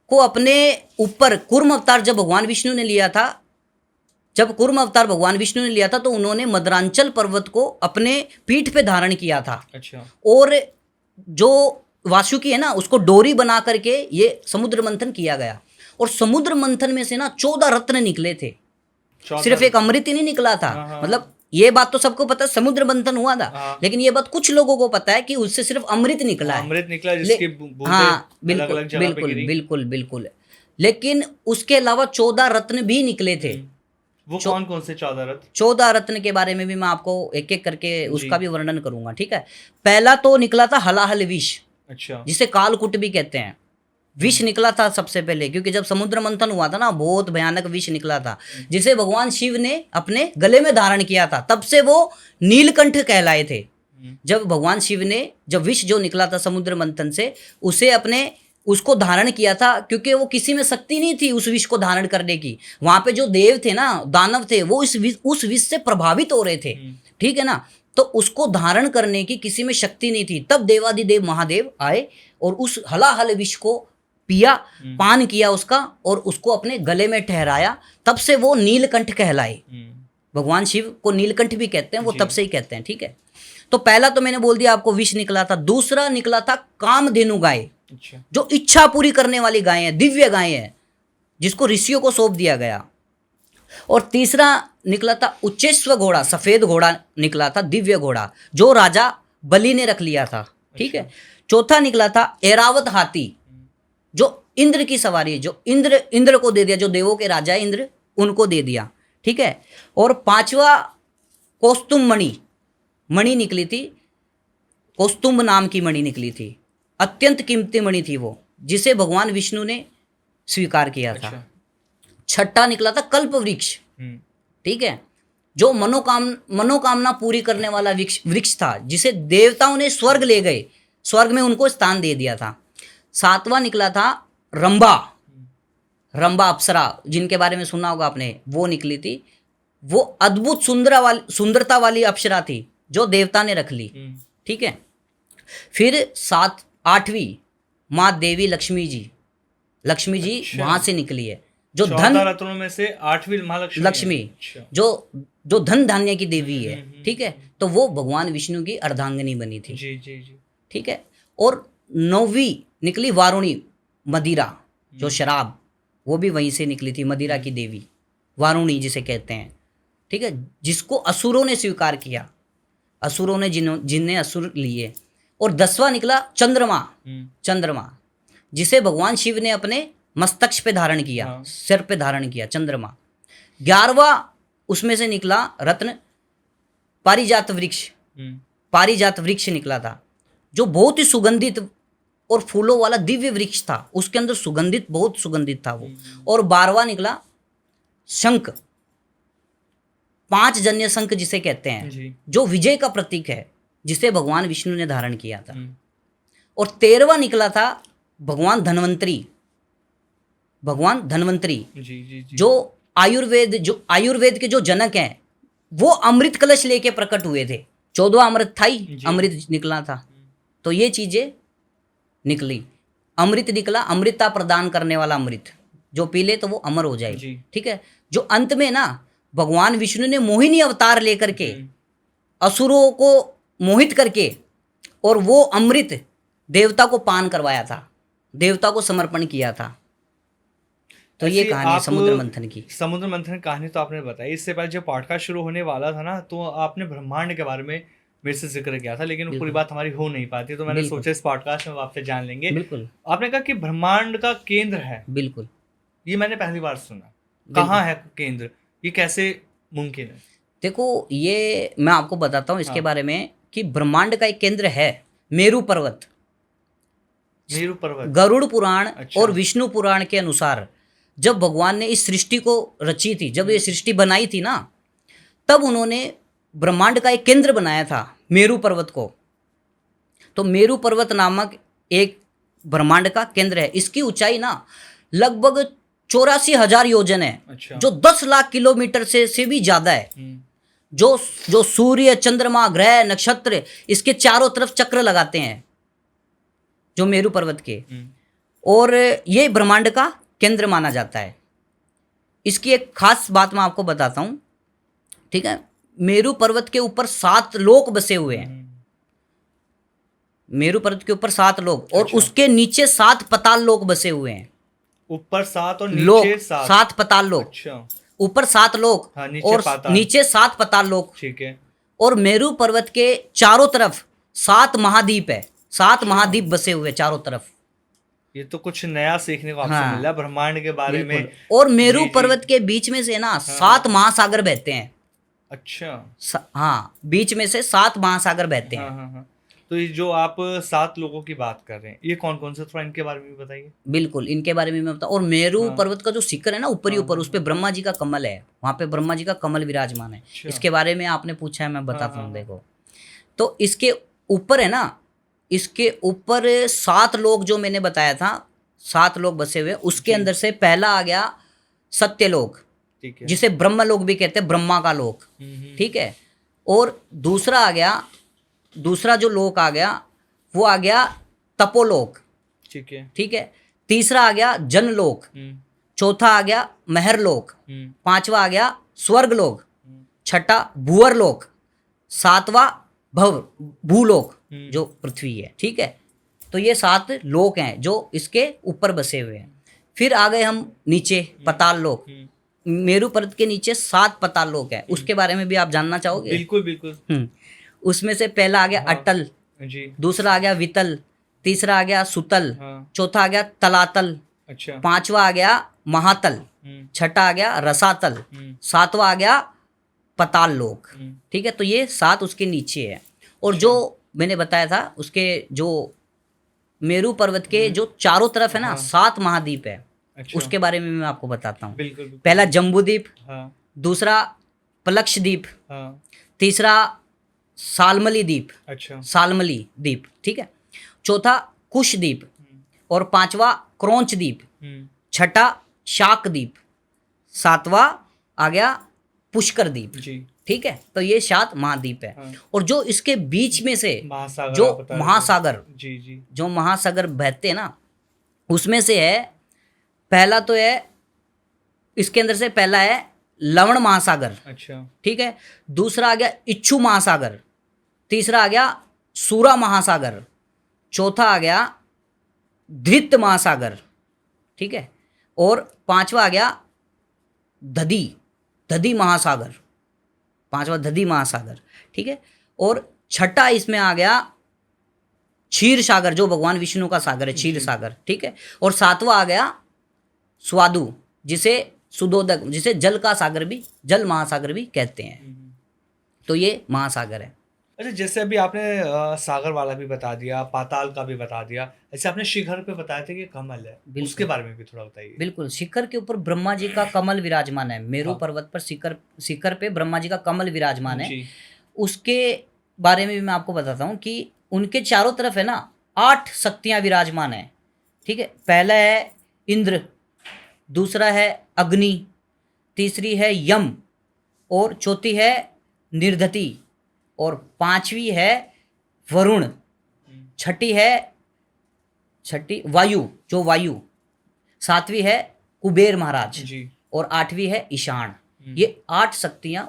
को अपने ऊपर, कूर्म अवतार जब भगवान विष्णु ने लिया था, जब कूर्म अवतार भगवान विष्णु ने लिया था, तो उन्होंने मद्रांचल पर्वत को अपने पीठ पे धारण किया था। अच्छा। और जो वासुकी है ना, उसको डोरी बना करके ये समुद्र मंथन किया गया। और समुद्र मंथन में से ना 14 रत्न निकले थे, सिर्फ एक अमृत ही नहीं निकला था। हाँ। मतलब ये बात तो सबको पता है, समुद्र मंथन हुआ था। हाँ। लेकिन ये बात कुछ लोगों को पता है कि उससे सिर्फ अमृत निकला है। अमृत निकला, जिसकी बूंदें हाँ अलग-अलग बिल्कुल जगह पे बिल्कुल गिरी। बिल्कुल बिल्कुल। लेकिन उसके अलावा 14 रत्न भी निकले थे। वो कौन कौन से 14 रत्न? 14 रत्न के बारे में भी मैं आपको एक एक करके उसका जी। भी वर्णन करूंगा। ठीक है। पहला तो निकला था हलाहल विष, अच्छा। जिसे कालकूट भी कहते हैं। विष निकला था सबसे पहले, क्योंकि जब समुद्र मंथन हुआ था ना, बहुत भयानक विष निकला था, जिसे भगवान शिव ने अपने गले में धारण किया था। तब से वो नीलकंठ कहलाए थे। जब भगवान शिव ने, जब विष जो निकला था समुद्र मंथन से, उसे उसको धारण किया था, क्योंकि वो किसी में शक्ति नहीं थी उस विष को धारण करने की। वहां पे जो देव थे ना, दानव थे, वो उस विष से प्रभावित हो रहे थे। ठीक है ना। तो उसको धारण करने की किसी में शक्ति नहीं थी। तब देवादिदेव महादेव आए और उस हलाहल विष को पिया, पान किया उसका, और उसको अपने गले में ठहराया। तब से वो नीलकंठ कहलाए। भगवान शिव को नीलकंठ भी कहते हैं, वो तब से ही कहते हैं। ठीक है। तो पहला तो मैंने बोल दिया आपको, विष निकला था। दूसरा निकला था कामधेनु गाय, जो इच्छा पूरी करने वाली गाय है, दिव्य गाय है, जिसको ऋषियों को सौंप दिया गया। और तीसरा निकला था उच्चेश्वर घोड़ा, सफेद घोड़ा निकला था, दिव्य घोड़ा, जो राजा बलि ने रख लिया था। ठीक है। चौथा निकला था ऐरावत हाथी, जो इंद्र की सवारी है, जो इंद्र को दे दिया, जो देवों के राजा है इंद्र, उनको दे दिया। ठीक है। और पांचवा कौस्तुम मणि निकली थी, कौस्तुंभ नाम की मणि निकली थी, अत्यंत कीमती मणि थी वो, जिसे भगवान विष्णु ने स्वीकार किया था। अच्छा। छठा निकला था कल्प वृक्ष, हम्म, ठीक है, जो मनोकामना पूरी करने वाला वृक्ष था, जिसे देवताओं ने स्वर्ग ले गए, स्वर्ग में उनको स्थान दे दिया था। सातवां निकला था रंभा अप्सरा, जिनके बारे में सुना होगा आपने, वो निकली थी। वो अद्भुत सुंदरता वाली अप्सरा थी जो देवता ने रख ली, ठीक है। फिर आठवीं माँ देवी लक्ष्मी जी अच्छा। वहां से निकली है, जो 14 रत्नों में से 8वीं महालक्ष्मी लक्ष्मी है। अच्छा। जो धन धान्य की देवी है, हम्म, ठीक है। तो वो भगवान विष्णु की अर्धांगिनी बनी थी, जी जी जी। ठीक है। और 9वीं निकली वारुणी, मदिरा जो शराब, वो भी वहीं से निकली थी, मदिरा की देवी वारुणी जिसे कहते हैं, ठीक है, जिसको असुरों ने स्वीकार किया, असुरों ने जिन्हें असुर लिए। और 10वां निकला चंद्रमा, जिसे भगवान शिव ने अपने मस्तक पे धारण किया, हाँ। सिर पे धारण किया, चंद्रमा। 11वां उसमें से निकला रत्न पारिजात वृक्ष निकला था, जो बहुत ही सुगंधित और फूलों वाला दिव्य वृक्ष था, उसके अंदर बहुत सुगंधित था वो। और 12वां निकला शंख, 5 जन्य शंख जिसे कहते हैं जी। जो विजय का प्रतीक है, जिसे भगवान विष्णु ने धारण किया था। और 13वां निकला था भगवान धन्वंतरी, जी जी जी। जो आयुर्वेद के जो जनक हैं, वो अमृत कलश लेके प्रकट हुए थे। 14वां अमृत था ही, अमृत निकला था। तो ये चीजें निकली, अमृत निकला, अमृतता प्रदान करने वाला अमृत, जो पी ले तो वो अमर हो जाए, ठीक है। जो अंत में ना भगवान विष्णु ने मोहिनी अवतार लेकर के असुरों को मोहित करके, और वो अमृत देवता को पान करवाया था, देवता को समर्पण किया था। तो ये कहानी है समुद्र मंथन की। समुद्र मंथन कहानी तो आपने बताई। इससे पहले जब पॉडकास्ट शुरू होने वाला था ना, तो आपने ब्रह्मांड के बारे में मेरे से जिक्र किया था, लेकिन वो पूरी बात हमारी हो नहीं पाती, तो मैंने सोचा इस पॉडकास्ट में आपसे जान लेंगे। बिल्कुल। आपने कहा कि ब्रह्मांड का केंद्र है, बिल्कुल, ये मैंने पहली बार सुना। कहाँ है केंद्र, ये कैसे मुमकिन है? देखो, ये मैं आपको बताता हूँ इसके बारे में कि ब्रह्मांड का एक केंद्र है मेरू पर्वत। गरुड़ पुराण और विष्णु पुराण के अनुसार जब भगवान ने इस सृष्टि को रची थी, जब ये सृष्टि बनाई थी ना, तब उन्होंने ब्रह्मांड का एक केंद्र बनाया था, मेरू पर्वत को। तो मेरू पर्वत नामक एक ब्रह्मांड का केंद्र है। इसकी ऊंचाई ना लगभग 84,000 योजन है। अच्छा। जो 10 लाख किलोमीटर से भी ज्यादा है। जो सूर्य, चंद्रमा, ग्रह, नक्षत्र इसके चारों तरफ चक्र लगाते हैं, जो मेरू पर्वत के। और ये ब्रह्मांड का केंद्र माना जाता है। इसकी एक खास बात मैं आपको बताता हूं, ठीक है। मेरू पर्वत के ऊपर 7 लोक बसे हुए हैं। मेरू पर्वत के ऊपर 7 लोक, और उसके नीचे 7 पताल लोक बसे हुए हैं। ऊपर 7 और नीचे 7 पताल लोक। अच्छा। ऊपर 7 लोक, हाँ, और नीचे 7 पताल लोक, ठीक है। और मेरू पर्वत के चारों तरफ 7 महाद्वीप है, 7 महाद्वीप बसे हुए चारों तरफ। ये तो कुछ नया सीखने को आपसे मिला ब्रह्मांड के बारे में। और मेरू पर्वत के बीच में से ना 7 महासागर बहते हैं। अच्छा। हाँ, बीच में से 7 महासागर बहते हैं। हाँ। तो ये जो आप 7 लोगों की बात कर रहे हैं, ये कौन कौन से, थोड़ा इनके बारे में भी बताइए। बिल्कुल, इनके बारे में मैं बताऊँ। और मेरू पर्वत का जो शिखर है ना, ऊपर ही ऊपर, उस पे ब्रह्मा जी का कमल है, वहाँ पे ब्रह्मा जी का कमल विराजमान है। इसके बारे में आपने पूछा है, मैं बताता हूँ। देखो, तो इसके ऊपर है ना, इसके ऊपर 7 लोग जो मैंने बताया था, 7 लोग बसे हुए। उसके अंदर से पहला आ गया सत्यलोक, जिसे ब्रह्म लोक भी कहते हैं, ब्रह्मा का लोक, ठीक है। और दूसरा जो लोक आ गया, वो आ गया तपोलोक, ठीक है। तीसरा आ गया जनलोक, चौथा आ गया महरलोक, 5वां आ गया स्वर्गलोक, 6ठा भूअरलोक, 7वां भूलोक जो पृथ्वी है, ठीक है। तो ये 7 लोक हैं जो इसके ऊपर बसे हुए हैं। फिर आ गए हम नीचे, पताल लोक। मेरू पर्वत के नीचे 7 पताल लोक है, उसके बारे में भी आप जानना चाहोगे? बिल्कुल। उसमें से पहला आ गया अटल, दूसरा आ गया वितल, तीसरा आ गया सुतल, चौथा आ गया तलातल, अच्छा, 5वां आ गया महातल, 6ठा आ गया रसातल, 7वां आ गया पाताल लोक, ठीक है। तो ये 7 उसके नीचे है। और जो मैंने बताया था उसके जो मेरू पर्वत के जो चारों तरफ है ना, 7 महाद्वीप है। अच्छा। उसके बारे में मैं आपको बताता हूँ। बिल्कुल बिल्कुल। पहला जम्बूद्वीप, हाँ दूसरा पलक्षद्वीप, हाँ। तीसरा सालमली द्वीप, अच्छा। सालमली द्वीप, ठीक है। चौथा कुश द्वीप, और पांचवा क्रोंच द्वीप, छठा शाक द्वीप, सातवां आ गया पुष्कर द्वीप, जी। ठीक है। तो ये 7 महाद्वीप है। हाँ। और जो इसके बीच में से महासागर जो आप बता रहे थे। महासागर, जी जी। जो महासागर बहते हैं ना, उसमें से है पहला तो है, इसके अंदर से पहला है लवण महासागर, अच्छा। ठीक है। दूसरा आ गया इच्छु महासागर, तीसरा आ गया सूरा महासागर, चौथा आ गया धृत महासागर, ठीक है। और पांचवा आ गया दधी, दधी महासागर, पांचवा दधी महासागर, ठीक है। और छठा इसमें आ गया क्षीर सागर, जो भगवान विष्णु का सागर है, क्षीर सागर, ठीक है। और सातवां आ गया स्वादु, जिसे सुदोदक, जिसे जल का सागर भी, जल महासागर भी कहते हैं। तो ये महासागर है। अच्छा, जैसे अभी आपने सागर वाला भी बता दिया, पाताल का भी बता दिया, ऐसे आपने शिखर पे बताया था कि कमल है, बिल्कुल। उसके बारे में भी थोड़ा बताइए। बिल्कुल, शिखर के ऊपर ब्रह्मा जी का कमल विराजमान है। मेरू हाँ। पर्वत पर शिखर पे ब्रह्मा जी का कमल विराजमान है। जी। उसके बारे में भी मैं आपको बताता हूँ कि उनके चारों तरफ है ना 8 शक्तियाँ विराजमान है, ठीक है। पहला है इंद्र, दूसरा है अग्नि, तीसरी है यम, और चौथी है निर्धति, और पांचवी है वरुण, छठी वायु, जो वायु, सातवीं है कुबेर महाराज जी। और आठवीं है ईशान। ये 8 शक्तियां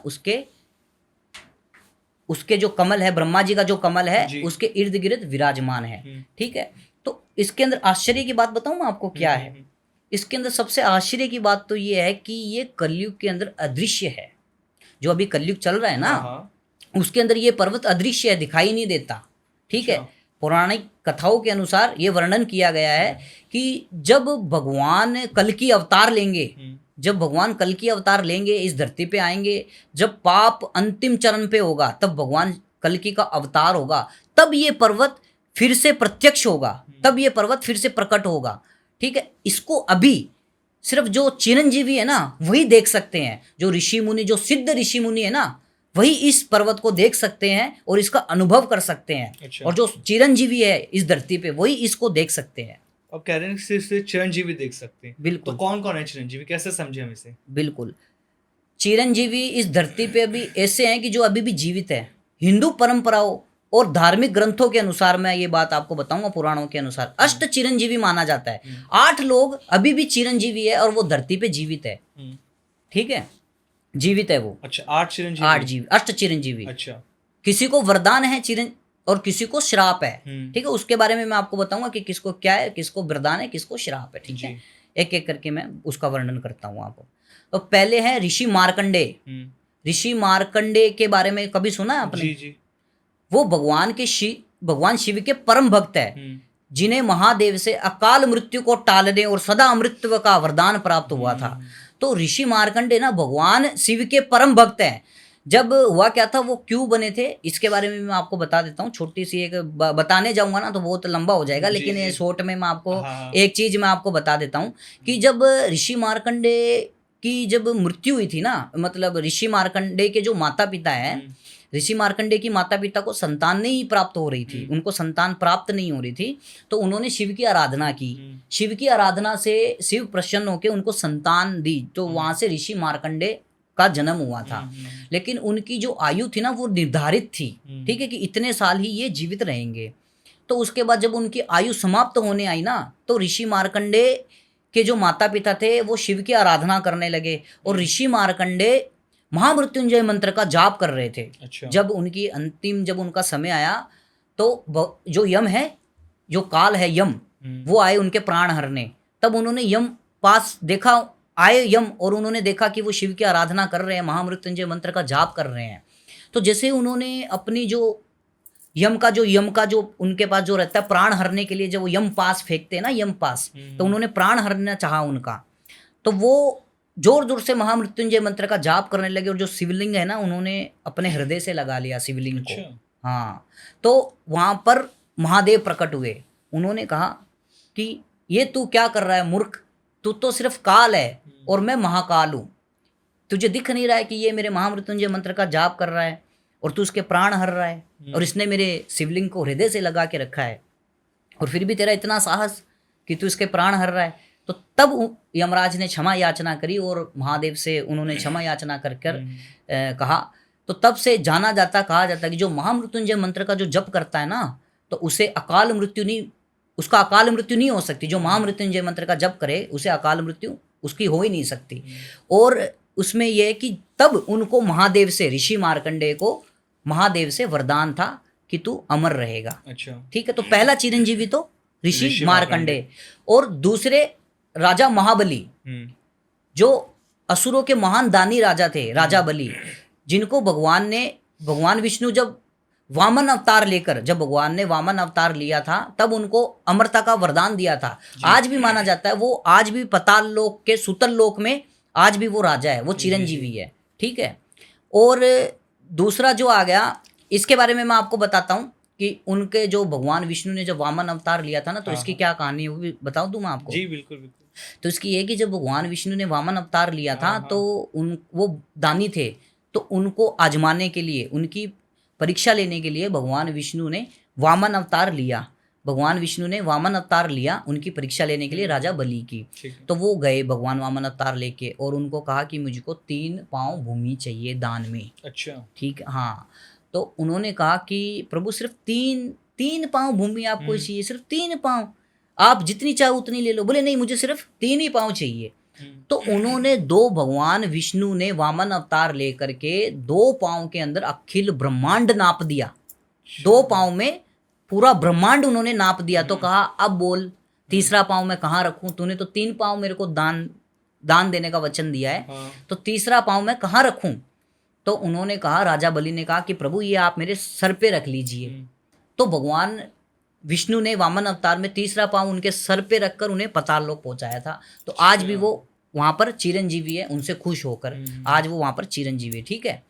उसके जो कमल है, ब्रह्मा जी का जो कमल है, जी। उसके इर्द गिर्द विराजमान है, ठीक है। तो इसके अंदर आश्चर्य की बात बताऊं मैं आपको क्या है। इसके अंदर सबसे आश्चर्य की बात तो ये है कि ये कलयुग के अंदर अदृश्य है। जो अभी कलयुग चल रहा है ना, हाँ। उसके अंदर ये पर्वत अदृश्य है, दिखाई नहीं देता, ठीक है। अच्छा। पौराणिक कथाओं के अनुसार ये वर्णन किया गया है कि जब भगवान कल्कि अवतार लेंगे, जब भगवान कल्कि अवतार लेंगे, इस धरती पे आएंगे, जब पाप अंतिम चरण पे होगा, तब भगवान कल्कि का अवतार होगा, तब ये पर्वत फिर से प्रत्यक्ष होगा, तब ये पर्वत फिर से प्रकट होगा, ठीक है। इसको अभी सिर्फ जो चिरंजीवी है ना वही देख सकते हैं, जो ऋषि मुनि, जो सिद्ध ऋषि मुनि है ना, वही इस पर्वत को देख सकते हैं और इसका अनुभव कर सकते हैं। अच्छा। और जो चिरंजीवी है इस धरती पे, वही इसको देख सकते हैं। अब कह रहे हैं कि सिर्फ चिरंजीवी देख सकते हैं। बिल्कुल। तो कौन कौन है चिरंजीवी, कैसे समझे हम इसे? बिल्कुल, चिरंजीवी इस धरती पे अभी ऐसे हैं कि जो अभी भी जीवित है। हिंदू परंपराओं और धार्मिक ग्रंथों के अनुसार, मैं ये बात आपको बताऊंगा, पुराणों के अनुसार 8 चिरंजीवी माना जाता है। 8 लोग अभी भी चिरंजीवी है और वो धरती पे जीवित है, ठीक है, जीवित है वो। अच्छा, 8 चिरंजीवी। 8 चिरंजीवी। अच्छा। किसी को वरदान है और किसी को श्राप है, ठीक है। उसके बारे में मैं आपको बताऊंगा कि किसको क्या है, किसको वरदान है, किसको श्राप है, ठीक है। एक एक करके मैं उसका वर्णन करता हूँ आपको। तो पहले है ऋषि मार्कंडे। ऋषि मार्कंडे के बारे में कभी सुना है आपने? जी जी। वो भगवान शिव के परम भक्त है, जिन्हें महादेव से अकाल मृत्यु को टालने और सदा अमृतत्व का वरदान प्राप्त हुआ था। तो ऋषि मार्कंडे ना भगवान शिव के परम भक्त हैं। जब हुआ क्या था, वो क्यों बने थे, इसके बारे में मैं आपको बता देता हूँ। छोटी सी एक बताने जाऊंगा ना तो बहुत लंबा हो जाएगा, लेकिन ये शॉर्ट में मैं आपको एक चीज मैं आपको बता देता हूँ कि जब ऋषि मार्कंडे की जब मृत्यु हुई थी ना, मतलब ऋषि मार्कंडे के जो माता पिता हैं, ऋषि मार्कंडे की माता पिता को संतान नहीं प्राप्त हो रही थी, उनको संतान प्राप्त नहीं हो रही थी, तो उन्होंने शिव की आराधना की। शिव की आराधना से शिव प्रसन्न होकर उनको संतान दी, तो वहां से ऋषि मार्कंडे का जन्म हुआ था। लेकिन उनकी जो आयु थी ना वो निर्धारित थी, ठीक है, कि इतने साल ही ये जीवित रहेंगे। तो उसके बाद जब उनकी आयु समाप्त होने आई ना, तो ऋषि मार्कंडे के जो माता पिता थे वो शिव की आराधना करने लगे और ऋषि मार्कंडे महामृत्युंजय मंत्र का जाप कर रहे थे। अच्छा। जब उनका समय आया तो जो यम है, जो काल है यम, वो आए उनके प्राण हरने। तब उन्होंने यम पास देखा, आए यम, और उन्होंने देखा कि वो शिव की आराधना कर रहे हैं, महामृत्युंजय मंत्र का जाप कर रहे हैं। तो जैसे उन्होंने अपनी जो यम का जो उनके पास जो रहता है प्राण हरने के लिए, जब वो यम पास फेंकते हैं ना, यम पास, तो उन्होंने प्राण हरना चाहा उनका। तो वो जोर जोर से महामृत्युंजय मंत्र का जाप करने लगे और जो शिवलिंग है ना उन्होंने अपने हृदय से लगा लिया शिवलिंग को। अच्छा। हाँ, तो वहाँ पर महादेव प्रकट हुए। उन्होंने कहा कि ये तू क्या कर रहा है मूर्ख, तू तो सिर्फ काल है और मैं महाकाल हूँ। तुझे दिख नहीं रहा है कि ये मेरे महामृत्युंजय मंत्र का जाप कर रहा है और तू उसके प्राण हर रहा है और इसने मेरे शिवलिंग को हृदय से लगा के रखा है, और फिर भी तेरा इतना साहस कि तू इसके प्राण हर रहा है। तो तब यमराज ने क्षमा याचना करी और महादेव से उन्होंने क्षमा याचना कर कहा। तो तब से कहा जाता कि जो महामृत्युंजय मंत्र का जो जप करता है ना, तो उसे अकाल मृत्यु नहीं, उसका अकाल मृत्यु नहीं हो सकती। जो महामृत्युंजय मंत्र का जप करे उसे अकाल मृत्यु उसकी हो ही नहीं सकती। और उसमें यह है कि तब उनको महादेव से, ऋषि मार्कंडेय को महादेव से वरदान था कि तू अमर रहेगा। अच्छा। ठीक है, तो पहला चिरंजीवी तो ऋषि मार्कंडेय और दूसरे राजा महाबली, जो असुरों के महान दानी राजा थे, राजा बलि, जिनको भगवान विष्णु जब वामन अवतार लेकर, जब भगवान ने वामन अवतार लिया था तब उनको अमरता का वरदान दिया था। आज भी माना जाता है वो आज भी पाताल लोक के सुतल लोक में आज भी वो राजा है, वो चिरंजीवी है। ठीक है, और दूसरा जो आ गया, इसके बारे में मैं आपको बताता हूँ कि उनके जो भगवान विष्णु ने जब वामन अवतार लिया था ना, तो इसकी क्या कहानी है वो भी बताऊँ दूँ मैं आपको। जी बिल्कुल बिल्कुल। तो इसकी ये कि जब भगवान विष्णु ने वामन अवतार लिया था तो वो दानी थे, तो उनको आजमाने के लिए, उनकी परीक्षा लेने के लिए भगवान विष्णु ने वामन अवतार लिया। भगवान विष्णु ने वामन अवतार लिया उनकी परीक्षा लेने के लिए राजा बलि की। तो वो गए भगवान वामन अवतार लेके और उनको कहा कि मुझको 3 पाँव भूमि चाहिए दान में। अच्छा। ठीक है, हाँ। तो उन्होंने कहा कि प्रभु सिर्फ 3 पाँव भूमि आपको चाहिए, सिर्फ 3 पाँव, आप जितनी चाहो उतनी ले लो। बोले नहीं, मुझे सिर्फ 3 ही पाँव चाहिए। तो उन्होंने भगवान विष्णु ने वामन अवतार लेकर के 2 पाँव के अंदर अखिल ब्रह्मांड नाप दिया। 2 पाँव में पूरा ब्रह्मांड उन्होंने नाप दिया। तो कहा अब बोल तीसरा पाँव मैं कहाँ रखूं, तूने तो 3 पाँव मेरे को दान देने का वचन दिया है, तो तीसरा पाँव मैं कहाँ रखूं। तो उन्होंने कहा, राजा बलि ने कहा कि प्रभु ये आप मेरे सर पे रख लीजिए। तो भगवान विष्णु ने वामन अवतार में तीसरा पाँव उनके सर पे रखकर उन्हें पाताल लोक पहुंचाया था। तो आज भी वो वहाँ पर चिरंजीवी है, उनसे खुश होकर आज वो वहाँ पर चिरंजीवी है। ठीक है,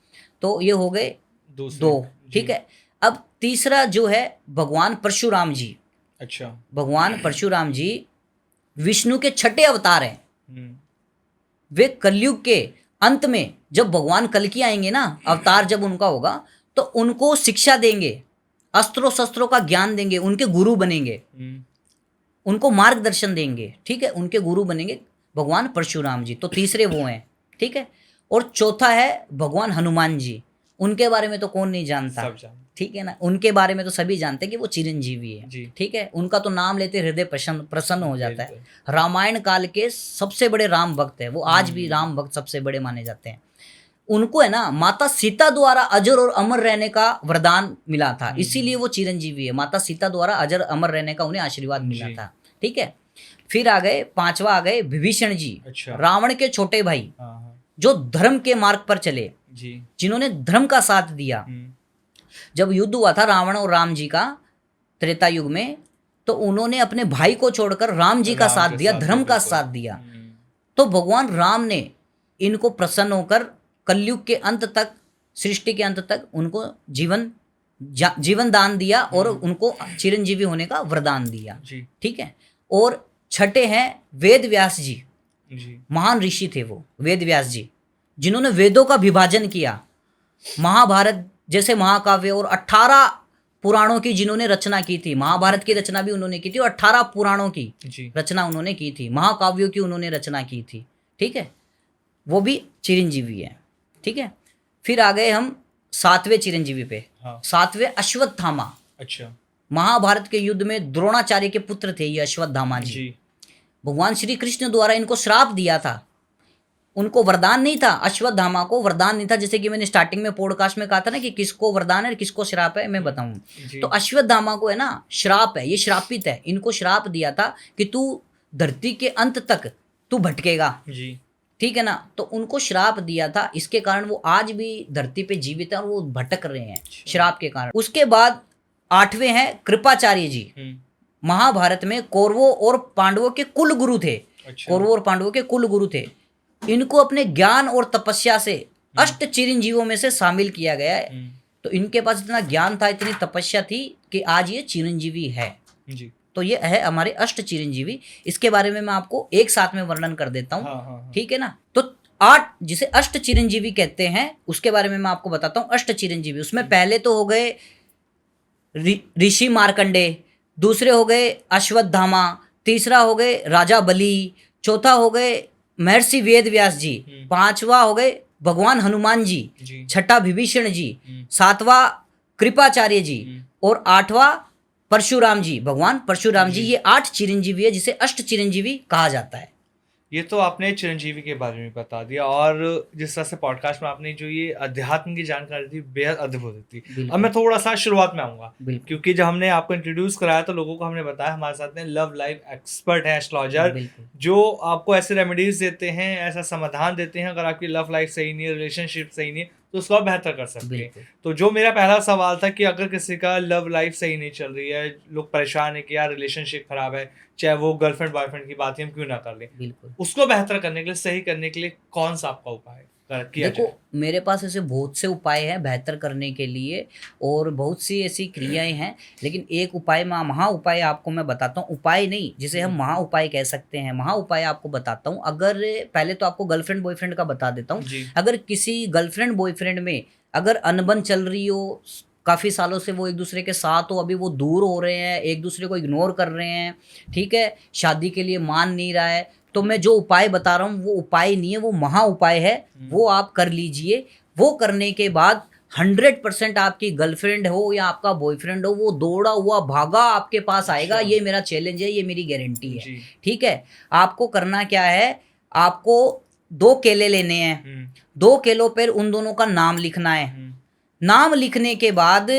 तो ये हो गए 2। ठीक है, अब तीसरा जो है भगवान परशुराम जी। अच्छा। भगवान परशुराम जी विष्णु के 6ठे अवतार हैं। वे कलयुग के अंत में जब भगवान कल्कि आएंगे ना, अवतार जब उनका होगा, तो उनको शिक्षा देंगे, अस्त्रों शस्त्रों का ज्ञान देंगे, उनके गुरु बनेंगे, उनको मार्गदर्शन देंगे। ठीक है, उनके गुरु बनेंगे भगवान परशुराम जी। तो तीसरे वो हैं। ठीक है, और चौथा है भगवान हनुमान जी। उनके बारे में तो कौन नहीं जानता, ठीक है ना, उनके बारे में तो सभी जानते हैं कि वो चिरंजीवी है। ठीक है, उनका तो नाम लेते हृदय प्रसन्न हो जाता है। रामायण काल के सबसे बड़े राम भक्त है वो, आज भी राम भक्त सबसे बड़े माने जाते हैं। उनको है ना माता सीता द्वारा अजर और अमर रहने का वरदान मिला था, इसीलिए वो चिरंजीवी है। माता सीता द्वारा अजर अमर रहने का उन्हें आशीर्वाद मिला था। ठीक है, फिर आ गए 5वां आ गए विभीषण जी। अच्छा। रावण के छोटे भाई, जो धर्म के मार्ग पर चले, जिन्होंने धर्म का साथ दिया। जब युद्ध हुआ था रावण और राम जी का त्रेता युग में, तो उन्होंने अपने भाई को छोड़कर राम जी का साथ दिया, धर्म का साथ दिया। तो भगवान राम ने इनको प्रसन्न होकर कलयुग के अंत तक, सृष्टि के अंत तक उनको जीवन दान दिया और उनको चिरंजीवी होने का वरदान दिया। ठीक है, और 6ठे हैं वेद व्यास जी। महान ऋषि थे वो वेद व्यास जी, जिन्होंने वेदों का विभाजन किया। महाभारत जैसे महाकाव्य और 18 पुराणों की जिन्होंने रचना की थी, महाभारत की रचना भी उन्होंने की थी और 18 पुराणों की रचना उन्होंने की थी, महाकाव्यों की उन्होंने रचना की थी। ठीक है, वो भी चिरंजीवी है। ठीक है, फिर आ गए हम 7वें चिरंजीवी पे। हाँ। 7वें अश्वत्थामा। अच्छा। महाभारत के युद्ध में द्रोणाचार्य के पुत्र थे ये अश्वत्थामा जी। भगवान श्री कृष्ण द्वारा इनको श्राप दिया था, उनको वरदान नहीं था, अश्वत्थामा को वरदान नहीं था। जैसे कि मैंने स्टार्टिंग में पॉडकास्ट में कहा था ना कि किसको वरदान है और किसको श्राप है, मैं बताऊं। तो अश्वत्थामा को है ना श्राप है, ये श्रापित है। इनको श्राप दिया था कि तू धरती के अंत तक तू भटकेगा जी। ठीक है ना, तो उनको श्राप दिया था, इसके कारण वो आज भी धरती पे जीवित है और वो भटक रहे हैं श्राप के कारण। उसके बाद 8वें हैं कृपाचार्य जी। महाभारत में कौरवों और पांडवों के कुल गुरु थे। अच्छा। कौरवों और पांडवों के कुल गुरु थे। इनको अपने ज्ञान और तपस्या से अष्ट चिरंजीवों में से शामिल किया गया है। तो इनके पास इतना ज्ञान था, इतनी तपस्या थी कि आज ये चिरंजीवी है। जी। तो ये है हमारे अष्ट चिरंजीवी। इसके बारे में मैं आपको एक साथ में वर्णन कर देता हूँ। हाँ। ठीक है ना। तो 8 जिसे अष्ट चिरंजीवी कहते हैं उसके बारे में मैं आपको बताता हूँ। अष्ट चिरंजीवी उसमें पहले तो हो गए ऋषि मार्कंडे, दूसरे हो गए अश्वत्थामा, तीसरा हो गए राजा बलि, चौथा हो गए महर्षि वेद व्यास जी, पांचवा हो गए भगवान हनुमान जी, छठा विभीषण जी, सातवां कृपाचार्य जी और आठवां परशुराम जी, भगवान परशुराम जी। ये 8 चिरंजीवी है जिसे अष्ट चिरंजीवी कहा जाता है। ये तो आपने चिरंजीवी के बारे में बता दिया, और जिस तरह से पॉडकास्ट में आपने जो ये अध्यात्म की जानकारी दी बेहद अद्भुत थी। अब मैं थोड़ा सा शुरुआत में आऊँगा, क्योंकि जब हमने आपको इंट्रोड्यूस कराया तो लोगों को हमने बताया हमारे साथ में लव लाइफ एक्सपर्ट है एस्ट्रोलॉजर, जो आपको ऐसे रेमेडीज देते हैं, ऐसा समाधान देते हैं अगर आपकी लव लाइफ सही नहीं है, रिलेशनशिप सही नहीं है तो उसको आप बेहतर कर सकते हैं। तो जो मेरा पहला सवाल था कि अगर किसी का लव लाइफ सही नहीं चल रही है, लोग परेशान है कि यार रिलेशनशिप खराब है, चाहे वो गर्लफ्रेंड बॉयफ्रेंड की बात ही हम क्यों ना कर लें, उसको बेहतर करने के लिए, सही करने के लिए कौन सा आपका उपाय किया देखो जाए? मेरे पास ऐसे बहुत से उपाय हैं बेहतर करने के लिए और बहुत सी ऐसी क्रियाएं हैं, लेकिन एक उपाय महा उपाय आपको मैं बताता हूँ। उपाय नहीं जिसे हम महा उपाय कह सकते हैं, महा उपाय आपको बताता हूँ। अगर पहले तो आपको गर्लफ्रेंड बॉयफ्रेंड का बता देता हूँ। अगर किसी गर्लफ्रेंड बॉयफ्रेंड में अगर अनबन चल रही हो, काफ़ी सालों से वो एक दूसरे के साथ हो, अभी वो दूर हो रहे हैं, एक दूसरे को इग्नोर कर रहे हैं, ठीक है, शादी के लिए मान नहीं रहा है, तो मैं जो उपाय बता रहा हूँ वो उपाय नहीं है, वो महा उपाय है। वो आप कर लीजिए। वो करने के बाद 100% आपकी गर्लफ्रेंड हो या आपका बॉयफ्रेंड हो, वो दौड़ा हुआ भागा आपके पास आएगा। ये मेरा चैलेंज है, ये मेरी गारंटी है। ठीक है। आपको करना क्या है, आपको 2 केले लेने हैं। 2 केलों पर उन दोनों का नाम लिखना है। नाम लिखने के बाद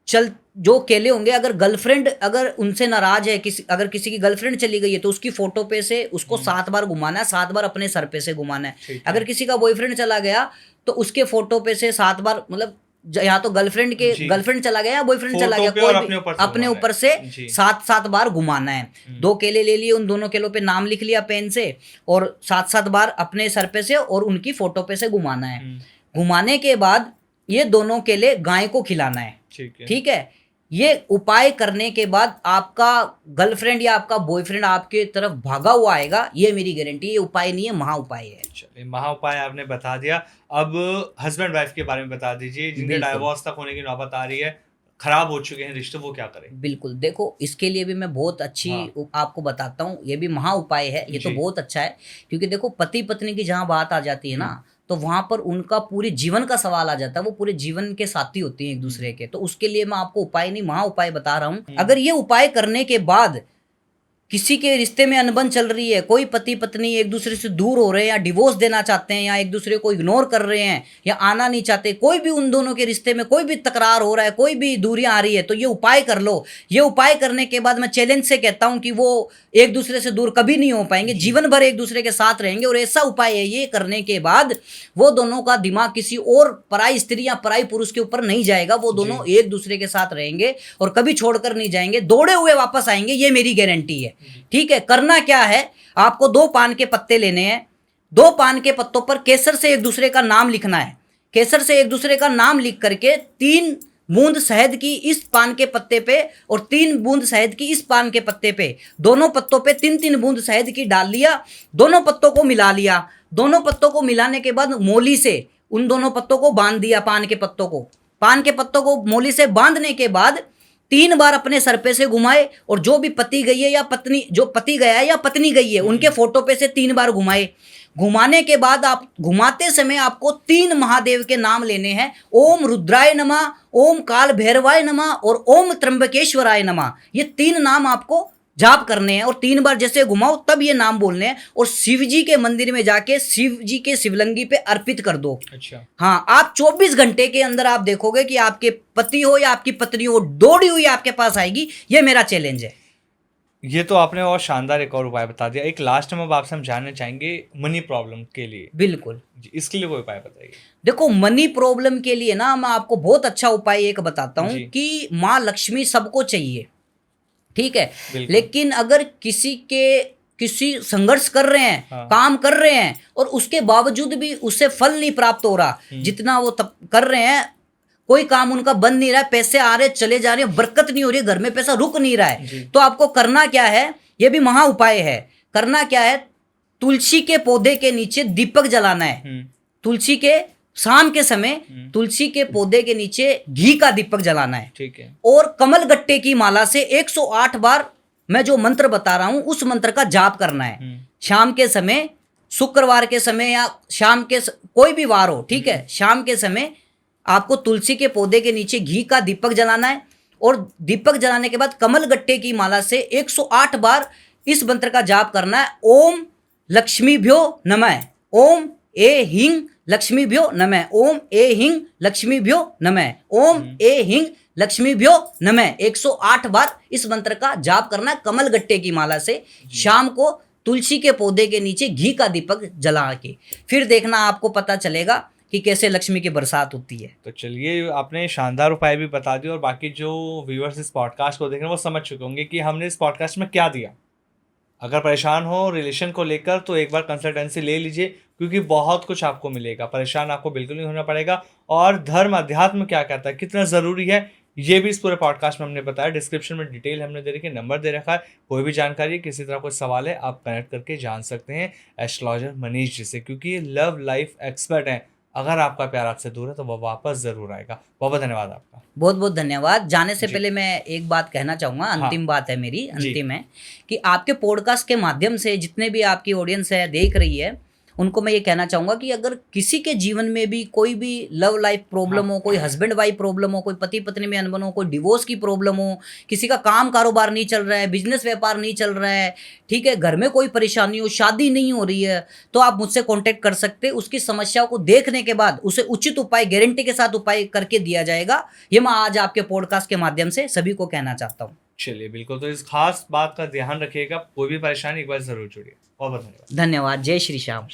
जो केले होंगे, अगर गर्लफ्रेंड अगर उनसे नाराज है, अगर किसी की गर्लफ्रेंड चली गई है तो उसकी फोटो पे से उसको 7 बार घुमाना है, 7 बार अपने सर पे से घुमाना है। अगर किसी का बॉयफ्रेंड चला गया तो उसके फोटो पे से 7 बार, मतलब यहाँ तो गर्लफ्रेंड चला गया, बॉयफ्रेंड चला गया, कोई भी अपने ऊपर से 7 बार घुमाना है। 2 केले ले लिए, उन दोनों केलों पे नाम लिख लिया पेन से और 7 बार अपने सर पे से और उनकी फोटो पे से घुमाना है। घुमाने के बाद ये दोनों केले गाय को खिलाना है। ठीक है। ये उपाय करने के बाद आपका गर्लफ्रेंड या आपका बॉयफ्रेंड आपके तरफ भागा हुआ आएगा, ये मेरी गारंटी। ये उपाय नहीं है, महा उपाय है। चलिए, महा उपाय आपने बता दिया। अब हस्बैंड वाइफ के बारे में बता दीजिए, जिनके डाइवोर्स तक होने की नौबत आ रही है, खराब हो चुके हैं रिश्ते, वो क्या करें? बिल्कुल, देखो इसके लिए भी मैं बहुत अच्छी आपको बताता हूँ। ये भी महा उपाय है, ये तो बहुत अच्छा है। क्योंकि देखो पति पत्नी की जहाँ बात आ जाती है ना, तो वहां पर उनका पूरे जीवन का सवाल आ जाता है। वो पूरे जीवन के साथी होती हैं एक दूसरे के। तो उसके लिए मैं आपको उपाय नहीं, महा उपाय बता रहा हूँ। अगर ये उपाय करने के बाद किसी के रिश्ते में अनबन चल रही है, कोई पति पत्नी एक दूसरे से दूर हो रहे हैं या डिवोर्स देना चाहते हैं या एक दूसरे को इग्नोर कर रहे हैं या आना नहीं चाहते, कोई भी उन दोनों के रिश्ते में कोई भी तकरार हो रहा है, कोई भी दूरियां आ रही है, तो ये उपाय कर लो। ये उपाय करने के बाद मैं चैलेंज से कहता हूं कि वो एक दूसरे से दूर कभी नहीं हो पाएंगे, जीवन भर एक दूसरे के साथ रहेंगे। और ऐसा उपाय है, ये करने के बाद वो दोनों का दिमाग किसी और पराई स्त्री या पराई पुरुष के ऊपर नहीं जाएगा। वो दोनों एक दूसरे के साथ रहेंगे और कभी छोड़कर नहीं जाएंगे, दौड़े हुए वापस आएंगे। ये मेरी गारंटी है। ठीक है। करना क्या है, आपको 2 पान के पत्ते लेने हैं। 2 पान के पत्तों पर केसर से एक दूसरे का नाम लिखना है। केसर से एक दूसरे का नाम लिख करके 3 बूंद शहद की इस पान के पत्ते पे और 3 बूंद शहद की इस पान के पत्ते पे, दोनों पत्तों पे 3-3 बूंद शहद की डाल लिया। दोनों पत्तों को मिला लिया। दोनों पत्तों को मिलाने के बाद मोली से उन दोनों पत्तों को बांध दिया। पान के पत्तों को मोली से बांधने के बाद 3 बार अपने सर पे से घुमाए और जो भी पति गई है या पत्नी, जो पति गया है या पत्नी गई है, उनके फोटो पे से 3 बार घुमाए। घुमाने के बाद आप घुमाते समय आपको 3 महादेव के नाम लेने हैं। ओम रुद्राय नमः, ओम काल भैरवाय नमः और ओम त्र्यंबकेश्वराय नमः। ये 3 नाम आपको जाप करने हैं और 3 बार जैसे घुमाओ तब ये नाम बोलने हैं और शिव जी के मंदिर में जाके शिव जी के शिवलिंगी पे अर्पित कर दो। अच्छा। हाँ, आप 24 घंटे के अंदर आप देखोगे कि आपके पति हो या आपकी पत्नी हो, दौड़ी हुई आपके पास आएगी। ये मेरा चैलेंज है। ये तो आपने और शानदार एक और उपाय बता दिया। एक लास्ट में अब आपसे हम जानना चाहेंगे मनी प्रॉब्लम के लिए। बिल्कुल जी, इसके लिए कोई उपाय बताइए। देखो मनी प्रॉब्लम के लिए ना मैं आपको बहुत अच्छा उपाय एक बताता हूँ कि माँ लक्ष्मी सबको चाहिए, ठीक है, लेकिन अगर किसी के किसी संघर्ष कर रहे हैं, हाँ। काम कर रहे हैं, और उसके बावजूद भी उससे फल नहीं प्राप्त हो रहा जितना वो तब कर रहे हैं, कोई काम उनका बन नहीं रहा है, पैसे आ रहे चले जा रहे हैं, बरकत नहीं हो रही है, घर में पैसा रुक नहीं रहा है, तो आपको करना क्या है, ये भी महा उपाय है। करना क्या है, तुलसी के पौधे के नीचे दीपक जलाना है। तुलसी के शाम के समय तुलसी के पौधे के नीचे घी का दीपक जलाना है, ठीक है। और कमल गट्टे की माला से 108 बार मैं जो मंत्र बता रहा हूं उस मंत्र का जाप करना है। शाम के समय, शुक्रवार के समय या शाम के कोई भी वार हो, ठीक है, शाम के समय आपको तुलसी के पौधे के नीचे घी का दीपक जलाना है, और दीपक जलाने के बाद कमल गट्टे की माला से 108 बार इस मंत्र का जाप करना है। ओम लक्ष्मीभ्यो नमः, ओम ए हिंग लक्ष्मीभ्यो नमः, ओम ए हिंग लक्ष्मीभ्यो नमः, ओम ए हिंग लक्ष्मीभ्यो नमः। 108 बार इस मंत्र का जाप करना है कमल गट्टे की माला से, शाम को तुलसी के पौधे के नीचे घी का दीपक जला के। फिर देखना आपको पता चलेगा कि कैसे लक्ष्मी की बरसात होती है। तो चलिए, आपने शानदार उपाय भी बता दिए, और बाकी जो व्यूअर्स इस पॉडकास्ट को देख रहे हैं वो समझ चुके होंगे कि हमने इस पॉडकास्ट में क्या दिया। अगर परेशान हो रिलेशन को लेकर तो एक बार कंसल्टेंसी ले लीजिए, क्योंकि बहुत कुछ आपको मिलेगा। परेशान आपको बिल्कुल नहीं होना पड़ेगा। और धर्म अध्यात्म क्या कहता है, कितना ज़रूरी है, ये भी इस पूरे पॉडकास्ट में हमने बताया। डिस्क्रिप्शन में डिटेल हमने दे रखी है, नंबर दे रखा है। कोई भी जानकारी, किसी तरह कोई सवाल है, आप कनेक्ट करके जान सकते हैं एस्ट्रोलॉजर मनीष जी से, क्योंकि ये लव लाइफ एक्सपर्ट हैं। अगर आपका प्यार आपसे दूर है तो वह वापस ज़रूर आएगा। बहुत बहुत धन्यवाद आपका। बहुत बहुत धन्यवाद। जाने से पहले मैं एक बात कहना चाहूँगा, अंतिम बात है मेरी, अंतिम है कि आपके पॉडकास्ट के माध्यम से जितने भी आपकी ऑडियंस है देख रही है, उनको मैं ये कहना चाहूँगा कि अगर किसी के जीवन में भी कोई भी लव लाइफ प्रॉब्लम हो, कोई हस्बैंड वाइफ प्रॉब्लम हो, कोई पति पत्नी में अनबन हो, कोई डिवोर्स की प्रॉब्लम हो, किसी का काम कारोबार नहीं चल रहा है, बिजनेस व्यापार नहीं चल रहा है, ठीक है, घर में कोई परेशानी हो, शादी नहीं हो रही है, तो आप मुझसे कॉन्टैक्ट कर सकते हैं। उसकी समस्याओं को देखने के बाद उसे उचित उपाय, गारंटी के साथ उपाय करके दिया जाएगा। ये मैं आज आपके पॉडकास्ट के माध्यम से सभी को कहना चाहता हूँ। चलिए, बिल्कुल। तो इस खास बात का ध्यान रखिएगा। कोई भी परेशानी एक बार ज़रूर जुड़िए। बहुत बहुत धन्यवाद। धन्यवाद। जय श्री श्याम।